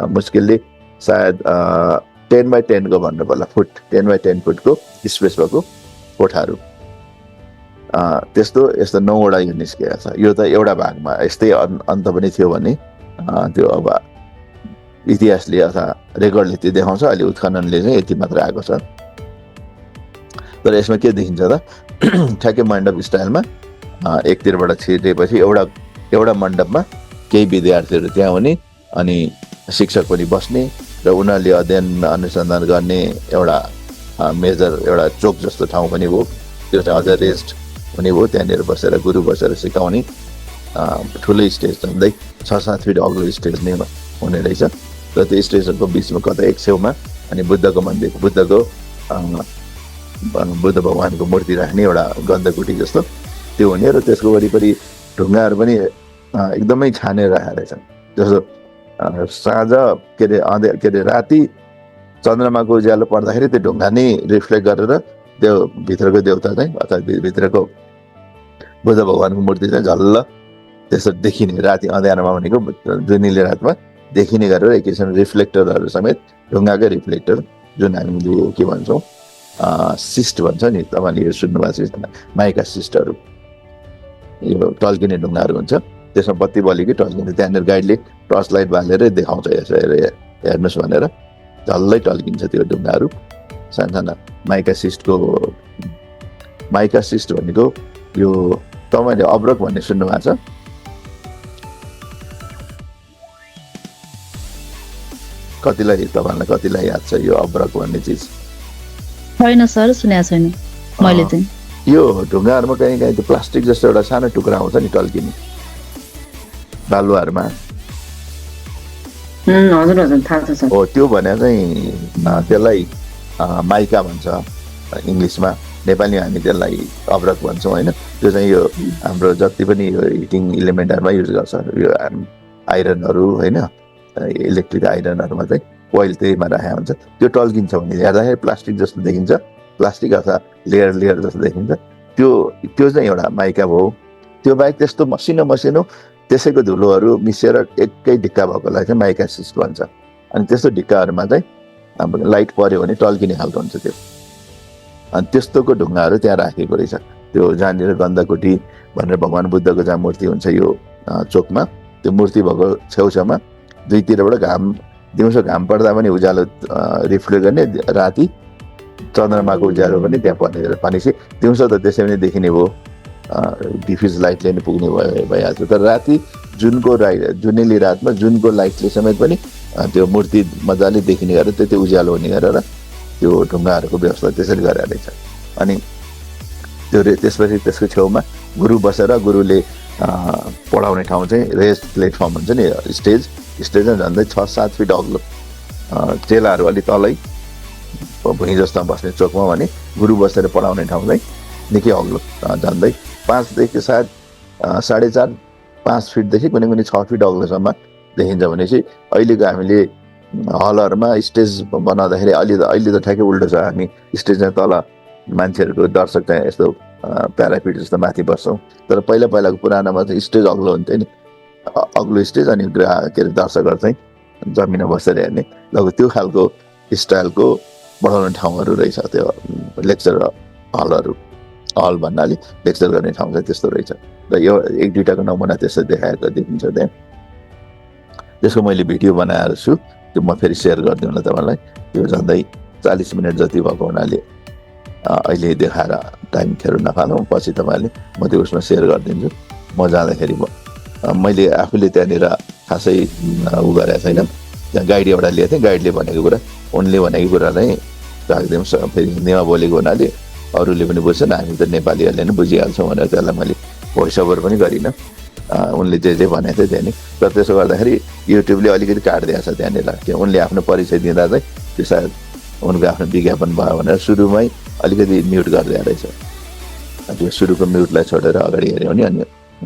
Speaker 1: मुस्किलले सायद 10x10 को भन्नु पर्ला, 10x10 फुटको स्पेस भएको कोठाहरू। यस्तो 9वटा यो निस्केको छ। यो त एउटा भागमा, यस्तै अन्त पनि थियो भने त्यो अब इतिहासले अथवा रेकर्डले त्यो देखाउँछ, अहिले उत्खननले चाहिँ यति मात्र आएको छ। तर यसमा के देखिन्छ त ठ्याक्कै मण्डप स्टाइलमा एकतिरबाट छिरेपछि एउटा मण्डपमा केही विद्यार्थीहरू त्यहाँ हुने अनि शिक्षक पनि बस्ने र उनीहरूले अध्ययन अनुसन्धान गर्ने एउटा मेजर एउटा चोक जस्तो ठाउँ पनि हो। त्यो चाहिँ अझ रेस्ट हुने भयो, त्यहाँनिर बसेर गुरु बसेर सिकाउने ठुलै स्टेज झन्डै 6-7 फिट अग्लो स्टेज नै हुने रहेछ। र त्यो स्टेजको बिचमा कतै एक छेउमा अनि बुद्धको मन्दिर, बुद्ध भगवानको मूर्ति राख्ने एउटा गन्धकुटी जस्तो त्यो हुने र त्यसको वरिपरि ढुङ्गाहरू पनि एकदमै छानेर राखेका रहेछन्। जस्तो साँझ के अरे राति चन्द्रमाको उज्यालो पर्दाखेरि त्यो ढुङ्गा नै रिफ्लेक्ट गरेर त्यो भित्रको देवता चाहिँ अथवा भित्रको बुद्ध भगवानको मूर्ति चाहिँ झल्ल त्यसो देखिने, राति अँध्यारोमा भनेको जुनिले रातमा देखिने गरेर एक किसिम रिफ्लेक्टरहरू समेत, ढुङ्गाकै रिफ्लेक्टर जुन हामीले के भन्छौँ सिस्ट भन्छ नि, तपाईँले यो सुन्नुभएको छ, माइका सिस्टहरू, यो टल्किने ढुङ्गाहरू हुन्छ, त्यसमा बत्ती बलेकै टल्किने, त्यहाँनिर गाइडले टर्च लाइट बालेर देखाउँछ यसो हेर्नुहोस् भनेर, झल्लै टल्किन्छ त्यो ढुङ्गाहरू। सानसाना माइका सिस्ट भनेको यो तपाईँले अब्रक भन्ने सुन्नुभएको छ? कतिलाई याद छ यो अब्रक भन्ने चिज?
Speaker 2: छैन सर, सुनेको छैन मैले चाहिँ।
Speaker 1: यो ढुङ्गाहरूमा कहीँ त्यो प्लास्टिक जस्तो एउटा सानो टुक्रा आउँछ नि टल्किने बालुवाहरूमा।
Speaker 2: हजुर हजुर थाहा छ सर।
Speaker 1: हो, त्यो भने चाहिँ त्यसलाई माइका भन्छ इङ्ग्लिसमा, नेपालीमा हामी त्यसलाई अब्रक भन्छौँ होइन। त्यो चाहिँ यो हाम्रो जति पनि यो हिटिङ इलिमेन्टहरूमा युज गर्छ, यो आइरनहरू होइन, इलेक्ट्रिक आइरनहरूमा चाहिँ कोइल त्यहीमा राखेको हुन्छ, त्यो टल्किन्छ भने हेर्दाखेरि प्लास्टिक जस्तो देखिन्छ, प्लास्टिक अथवा लेयर जस्तो देखिन्छ, त्यो चाहिँ एउटा माइका भयो। त्यो बाहेक त्यस्तो मसिनो त्यसैको धुलोहरू मिसेर एकै ढिक्का भएकोलाई चाहिँ माइका सिस्ट भन्छ। अनि त्यस्तो ढिक्काहरूमा चाहिँ अब लाइट पर्यो भने टल्किने खालको हुन्छ त्यो। अनि त्यस्तोको ढुङ्गाहरू त्यहाँ राखेको रहेछ। त्यो जहाँनिर गन्धकुटी भनेर भगवान् बुद्धको जहाँ मूर्ति हुन्छ यो चोकमा, त्यो मूर्ति भएको छेउछाउमा दुईतिरबाट दिउँसो घाम पर्दा पनि उज्यालो रिफ्लेक्ट गर्ने, राति चन्द्रमाको उज्यालो पनि त्यहाँ पर्ने भनेपछि दिउँसो त त्यसै पनि देखिने भयो, डिफ्युज लाइटले नै पुग्ने भइहाल्छ। तर राति जुनेली रातमा जुनको लाइटले समेत पनि त्यो मूर्ति मजाले देखिने गरेर त्यति उज्यालो हुने गरेर त्यो ढुङ्गाहरूको व्यवस्था त्यसरी गरेर रहेछ। अनि त्यसपछि त्यसको छेउमा गुरु बसेर गुरुले पढाउने ठाउँ चाहिँ रेस्ट प्लेटफर्म हुन्छ नि, स्टेज झन्डै 6-7 फिट अग्लो, चेलाहरू अलि तलै भुइँ जस्तोमा बस्ने चोकमा भने गुरु बसेर पढाउने ठाउँ चाहिँ निकै अग्लो, झन्डै 5देखि 4.5 फिटदेखि कुनै 6 फिट अग्लोसम्म देखिन्छ। भनेपछि अहिलेको हामीले हलहरूमा स्टेज बनाउँदाखेरि अहिले त ठ्याक्कै उल्टो छ, हामी स्टेजमा तल मान्छेहरूको दर्शक चाहिँ यस्तो प्यारापिट जस्तो माथि बस्छौँ। तर पहिलाको पुरानोमा चाहिँ स्टेज अग्लो हुन्थ्यो नि, अग्लो स्टेज, अनि के अरे दर्शकहरू चाहिँ जमिनमा बसेर हेर्ने, लगभग त्यो खालको स्टाइलको पढाउने ठाउँहरू रहेछ। त्यो लेक्चर हल भन्नाले लेक्चर गर्ने ठाउँ चाहिँ त्यस्तो रहेछ। र यो 1-2टाको नमुना त्यस्तो देखाएको देखिन्छ त्यहाँ। त्यसको मैले भिडियो बनाएर छु, त्यो म फेरि सेयर गरिदिउँला तपाईँलाई। त्यो झन्डै 40 मिनट जति भएको हुनाले अहिले देखाएर टाइम खेर नफालौँ, पछि तपाईँले म त्यो उसमा सेयर गरिदिन्छु। म जाँदाखेरि मैले आफूले त्यहाँनिर खासै उ गरेको छैन, त्यहाँ गाइड एउटा लिएको थिएँ, गाइडले भनेको कुरा, उनले भनेको कुरा नै राखिदिउँ, फेरि हिन्दीमा बोलेको हुनाले अरूले पनि बुझ्छन्, हामी त नेपालीहरूले नै बुझिहाल्छौँ भनेर त्यसलाई मैले भोइस ओभर पनि गरिनँ। उनले जे भनेको थियो त्यहाँ नि। तर त्यसो गर्दाखेरि युट्युबले अलिकति काटिदिएको छ त्यहाँनिर, त्यो उनले आफ्नो परिचय दिँदा चाहिँ त्यो सायद उनको आफ्नो विज्ञापन भयो भनेर सुरुमै अलिकति म्युट गरिदिएको रहेछ। त्यो सुरुको म्युटलाई छोडेर अगाडि हेऱ्यो भने अनि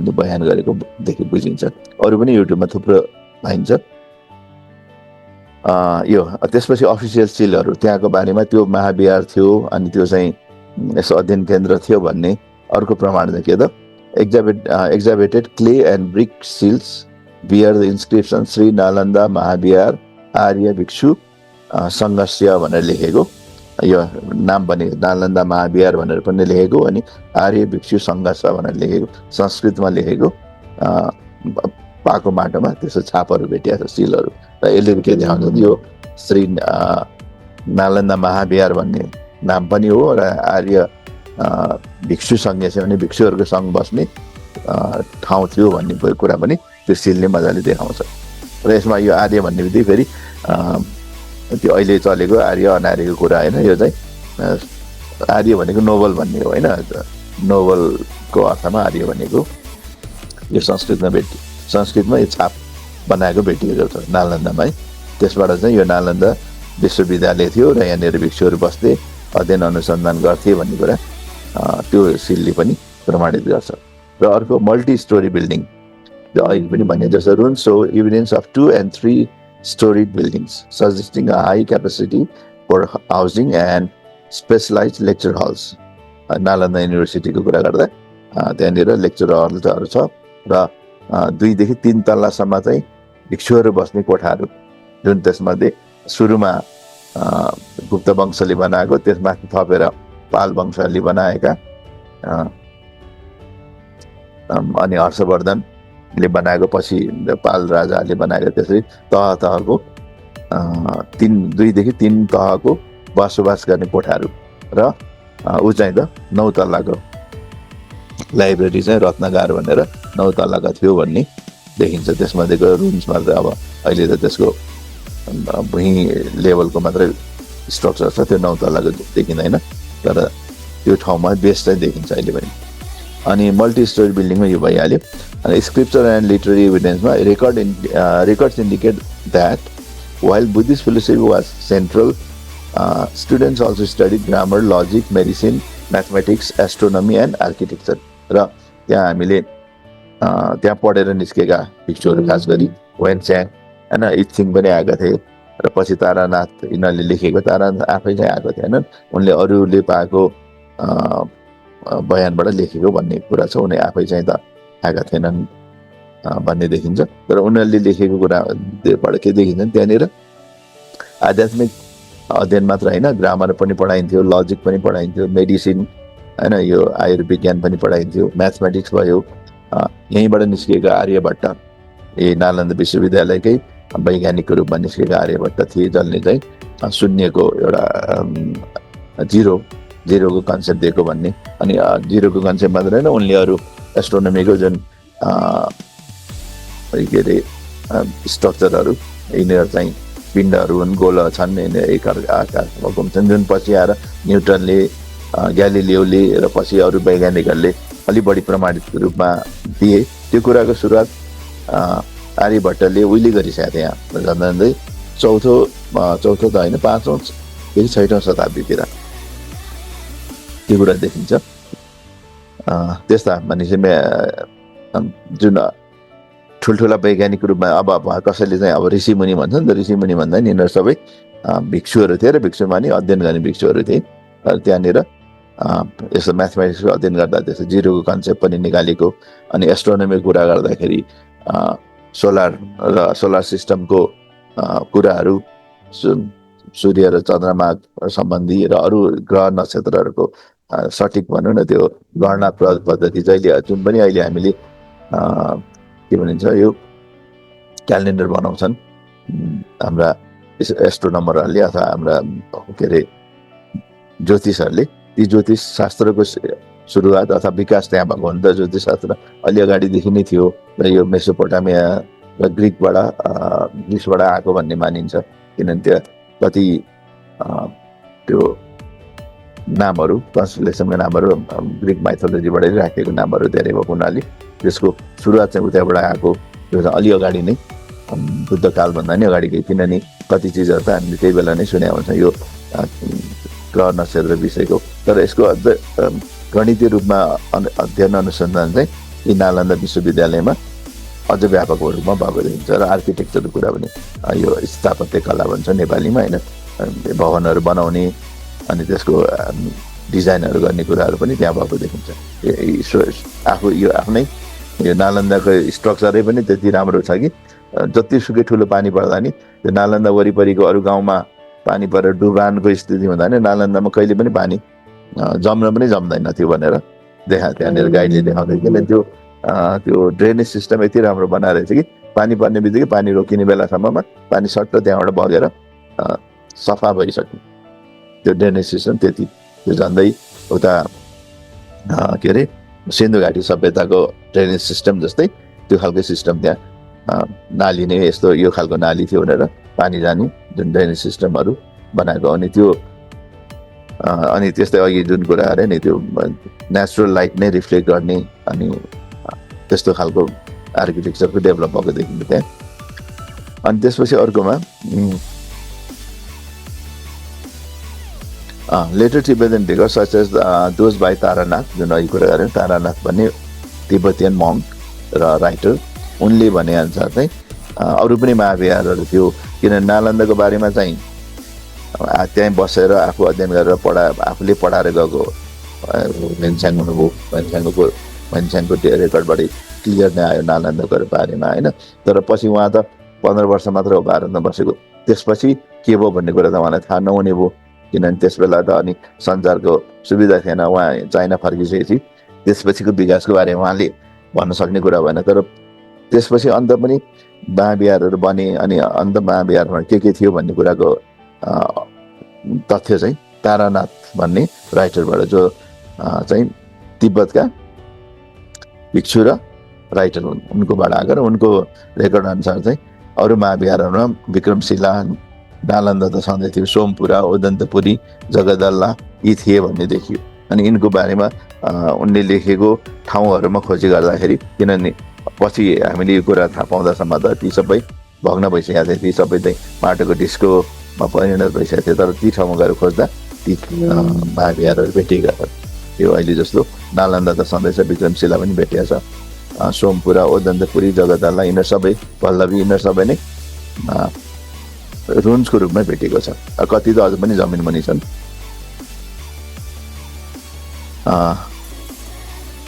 Speaker 1: बयान गरेकोदेखि बुझिन्छ। अरू पनि युट्युबमा थुप्रो पाइन्छ। यो त्यसपछि अफिसियल सिलहरू त्यहाँको बारेमा, त्यो महाविहार थियो अनि त्यो चाहिँ यसो अध्ययन केन्द्र थियो भन्ने अर्को प्रमाण चाहिँ के त, excavated clay and brick seals bear the inscription Shri Nalanda Mahavihara आर्य भिक्षु सङ्घर्ष भनेर लेखेको, यो नाम पनि नालन्दा महाविहार भनेर पनि लेखेको, अनि आर्य भिक्षु सङ्घर्ष भनेर लेखेको, संस्कृतमा लेखेको पाको माटोमा त्यसो छापहरू भेटिएको छ, सिलहरू। र यसले के देखाउँछ, यो श्री नालन्दा महाविहार भन्ने नाम पनि हो, र आर्य भिक्षु सङ्घ छ भने भिक्षुहरूको सङ्घ बस्ने ठाउँ थियो भन्ने कुरा पनि त्यो सिलले मजाले देखाउँछ। र यसमा यो आर्य भन्ने बित्तिकै फेरि त्यो अहिले चलेको आर्य अनार्यको कुरा होइन, यो चाहिँ आर्य भनेको नोबल भन्ने हो होइन, नोबलको अर्थमा आर्य भनेको यो संस्कृतमा यो छाप बनाएको भेटिएको छ नालन्दामा है। त्यसबाट चाहिँ यो नालन्दा विश्वविद्यालय थियो र यहाँनिर भिक्षुहरू बस्थे, अध्ययन अनुसन्धान गर्थे भन्ने कुरा त्यो सिलले पनि प्रमाणित गर्छ। र अर्को मल्टी स्टोरी बिल्डिङ, अहिले पनि भने जस्तो रुन so evidence of 2 and 3 storied buildings suggesting a high capacity for housing and specialized lecture halls. Nalanda युनिभर्सिटीको कुरा गर्दा त्यहाँनिर लेक्चर हलहरू छ र 2 देखि 3 तल्लासम्म चाहिँ भिक्षुहरू बस्ने कोठाहरू, जुन त्यसमध्ये सुरुमा गुप्त वंशले बनाएको, त्यसमाथि थपेर पाल वंशले बनाएका, अनि हर्षवर्धनले बनाएको, पछि पाल राजाले बनाएको, त्यसरी तहको 2 देखि 3 तहको बसोबास गर्ने कोठाहरू र ऊ चाहिँ त 9 तल्लाको लाइब्रेरी चाहिँ रत्नगार भनेर 9 तल्लाका थियो भन्ने देखिन्छ। त्यसमध्येको रुम्समा त अब अहिले त त्यसको भुइँ लेभलको मात्रै स्ट्रक्चर छ, त्यो 9 तल्लाको देखिँदैन, तर त्यो ठाउँमा बेस चाहिँ देखिन्छ अहिले पनि। अनि मल्टी स्टोरी बिल्डिङमा यो भइहाल्यो। अनि स्क्रिप्चर एन्ड लिटरेरी एभिडेन्समा records indicate that while Buddhist philosophy was central, students also studied grammar, logic, medicine, mathematics, astronomy and architecture. र त्यहाँ हामीले त्यहाँ पढेर निस्केका भिक्षुहरू खास गरी वेनच्याङ होइन, इच्छिङ पनि आएका थिए र पछि तारानाथ यिनीहरूले लेखेको, तारानाथ आफै चाहिँ आएको थिएनन्, उनले अरूले पाएको बयानबाट लेखेको भन्ने कुरा छ। उनी आफै चाहिँ त आएका थिएनन् भन्ने देखिन्छ। तर उनीहरूले लेखेको कुराबाट के देखिन्छ, त्यहाँनिर आध्यात्मिक अध्ययन मात्र होइन, ग्रामर पनि पढाइन्थ्यो, लजिक पनि पढाइन्थ्यो, मेडिसिन होइन, यो आयुर्विज्ञान पनि पढाइन्थ्यो, म्याथमेटिक्स भयो। यहीँबाट निस्किएका आर्यभट्ट, यही नालन्दा विश्वविद्यालयकै वैज्ञानिकको रूपमा निस्केका आर्यभट्ट थिए, जसले चाहिँ शून्यको एउटा जिरोको कन्सेप्ट दिएको भन्ने। अनि जिरोको कन्सेप्ट मात्र होइन, उनले अरू एस्ट्रोनोमीको जुन के अरे स्ट्रक्चरहरू, यिनीहरू चाहिँ पिण्डहरू हुन्, गोल छन्, एक आकारमा घुम्छन्, जुन पछि आएर न्युटनले, ग्यालिलियोले र पछि अरू वैज्ञानिकहरूले अलि बढी प्रमाणित रूपमा दिए। त्यो कुराको सुरुवात आर्यभट्टले उहिले गरिसकेको थिए, यहाँ झन्डै चौथो त होइन, 5औं फेरि 6औं शताब्दीतिर त्यो कुरा देखिन्छ। त्यस्ता भनेपछि जुन ठुल्ठुला वैज्ञानिक रूपमा अब कसैले चाहिँ अब ऋषिमुनि भन्छ नि त, ऋषिमुनि भन्दा नि यिनीहरू सबै भिक्षुहरू थिए र भिक्षुमा नि अध्ययन गर्ने भिक्षुहरू थिए। त्यहाँनिर यसो म्याथमेटिक्सको अध्ययन गर्दा त्यसो जिरोको कन्सेप्ट पनि निकालेको। अनि एस्ट्रोनोमीको कुरा गर्दाखेरि सोलर सिस्टमको कुराहरू, सूर्य र चन्द्रमा सम्बन्धी र अरू ग्रह नक्षत्रहरूको सठिक भनौँ न, त्यो गणना पद्धति जहिले जुन पनि अहिले हामीले के भनिन्छ, यो क्यालेन्डर बनाउँछन् हाम्रा एस्ट्रोनमरहरूले अथवा हाम्रा के अरे ज्योतिषहरूले, ती ज्योतिष शास्त्रको सुरुवात अथवा विकास त्यहाँ भएको हो नि त। ज्योतिष शास्त्र अलि अगाडिदेखि नै थियो र यो मेसोपोटामिया र ग्रिसबाट आएको भन्ने मानिन्छ। किनभने त्यहाँ कति त्यो नामहरू, कन्सलेसनका नामहरू ग्रिक माइथोलोजीबाटै राखेको नामहरू धेरै भएको हुनाले त्यसको सुरुवात चाहिँ उताबाट आएको, त्यो चाहिँ अलि अगाडि नै, बुद्ध कालभन्दा नि अगाडिकै। किनभने कति चिजहरू त हामीले त्यही बेला नै सुनेका हुन्छौँ यो ग्रह नक्षत्र विषयको। तर यसको अझ गणितीय रूपमा अध्ययन अनुसन्धान चाहिँ यी नालन्दा विश्वविद्यालयमा अझ व्यापक रूपमा भएको देखिन्छ। र आर्किटेक्चरको कुरा पनि यो स्थापत्य कला भन्छ नेपालीमा होइन, भवनहरू बनाउने अनि त्यसको डिजाइनहरू गर्ने कुराहरू पनि त्यहाँ भएको देखिन्छ। यो आफ्नै यो नालन्दाको स्ट्रक्चरै पनि त्यति राम्रो छ कि जतिसुकै ठुलो पानी पर्दा नि त्यो नालन्दा वरिपरिको अरू गाउँमा पानी परेर डुबानको स्थिति हुँदा नि नालन्दामा कहिले पनि पानी जम्न पनि जम्दैन थियो भनेर त्यहाँनिर गाइडले देखाउँदै। किन त्यो ड्रेनेज सिस्टम यति राम्रो बनाएर चाहिँ कि पानी पर्ने बित्तिकै पानी रोकिने बेलासम्ममा पानी सट्ट त्यहाँबाट बगेर सफा भइसक्यो। त्यो ड्रेनेज सिस्टम त्यति, त्यो झन्डै उता के अरे सिन्धु घाटी सभ्यताको ड्रेनेज सिस्टम जस्तै त्यो खालको सिस्टम त्यहाँ नाली नै यस्तो यो खालको नाली थियो भनेर पानी जाने जुन ड्रेनेज सिस्टमहरू बनाएको। अनि त्यो अनि त्यस्तै अघि जुन कुरा अरे नि त्यो नेचुरल लाइट नै रिफ्लेक्ट गर्ने अनि त्यस्तो खालको आर्किटेक्चरको डेभलप भएको देखिन्छ त्यहाँ। अनि त्यसपछि अर्कोमा later Tibetan figures such as those by Taranath, जुन अघि कुरा गऱ्यौँ, तारानाथ भन्ने तिब्बतियन मङ्क र राइटर, उनले भने अनुसार चाहिँ अरू पनि महाविहारहरू थियो। किनभने नालन्दाको बारेमा चाहिँ त्यहीँ बसेर आफू अध्ययन गरेर आफूले पढाएर गएको भेन्स्याङ हुनुभयो, भेन्स्याङको रेकर्डबाट क्लियर नै आयो नालन्दाको बारेमा होइन। तर पछि उहाँ त 15 वर्ष मात्र हो भारतमा बसेको, त्यसपछि के भयो भन्ने कुरा त उहाँलाई थाहा नहुने भयो। किनभने त्यस बेला त अनि सञ्चारको सुविधा थिएन, उहाँ चाइना फर्किसकेपछि त्यसपछिको विकासको बारेमा उहाँले भन्न सक्ने कुरा भएन। तर त्यसपछि अन्त पनि महाविहारहरू बने अनि अन्त महाविहारमा के थियो भन्ने कुराको तथ्य चाहिँ तारानाथ भन्ने राइटरबाट, जो चाहिँ तिब्बतका भिक्षु र राइटर हुन्, उनकोबाट आएर उनको रेकर्ड अनुसार चाहिँ अरू महाविहारहरूमा विक्रमशिला, नालन्दा त सधैँ थियो, सोमपुरा, ओदन्तपुरी, जगदल्ला यी थिए भन्ने देखियो। अनि यिनको बारेमा उनले लेखेको ठाउँहरूमा खोजी गर्दाखेरि, किनभने पछि हामीले यो कुरा थाहा पाउँदासम्म त ती सबै भग्न भइसकेका थिए, ती सबै चाहिँ माटोको डिस्कोमा परिणत भइसकेको थियो। तर ती ठाउँमा गएर खोज्दा ती महाविहारहरू भेटिएका छन्। यो अहिले जस्तो नालन्दा त सधैँ छ, विक्रमशिला पनि भेटिएको छ, सोमपुरा, ओदन्तपुरी, जगदल्ला, यिनीहरू सबै, पल्लवी, यिनीहरू सबै नै रुन्सको रूपमा भेटेको छ। कति त अझ पनि जमिन मुनि छन्।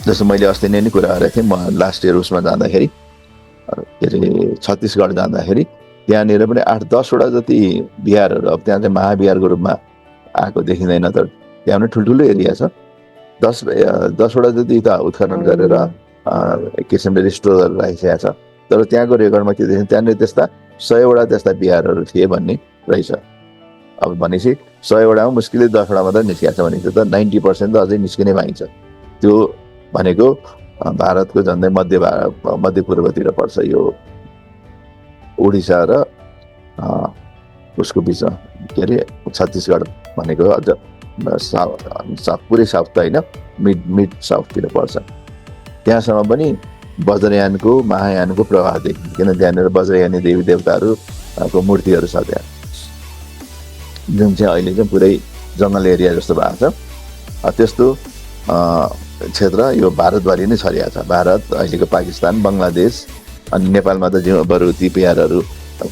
Speaker 1: जस्तो मैले अस्ति नै कुरा गरेको थिएँ, म लास्ट इयर उसमा जाँदाखेरि के अरे छत्तिसगढ जाँदाखेरि त्यहाँनिर पनि 8-10 वटा जति बिहारहरू, अब त्यहाँ चाहिँ महाबिहारको रूपमा आएको देखिँदैन, तर त्यहाँ पनि ठुल्ठुलो एरिया छ। 10 वटा जति त उत्खनन गरेर एक किसिमले रिस्टोरहरू राखिसकेको छ। तर त्यहाँको रेकर्डमा के देखिन्छ, त्यहाँनिर त्यस्ता 100 वटा त्यस्ता बिहारहरू थिए भन्ने रहेछ। अब भनेपछि 100 वटामा मुस्किलले 10 वटा मात्रै निस्किएको छ भनेपछि त 90% त अझै निस्किने पाइन्छ। त्यो भनेको भारतको झन्डै मध्य पूर्वतिर पर्छ, यो उडिसा र उसको बिचमा के अरे छत्तिसगढ भनेको अझ पुरै साउथ त होइन, मिड साउथतिर पर्छ। त्यहाँसम्म पनि वज्रयानको महायानको प्रभाव देखिन्छ, किन त्यहाँनिर वज्रयानी देवी देवताहरूको मूर्तिहरू छ त्यहाँ, जुन चाहिँ अहिले चाहिँ पुरै जङ्गल एरिया जस्तो भएको छ। त्यस्तो क्षेत्र यो भारतभरि नै छरिएको छ। भारत, अहिलेको पाकिस्तान, बङ्गलादेश, अनि नेपालमा त बरु ती बिहारहरू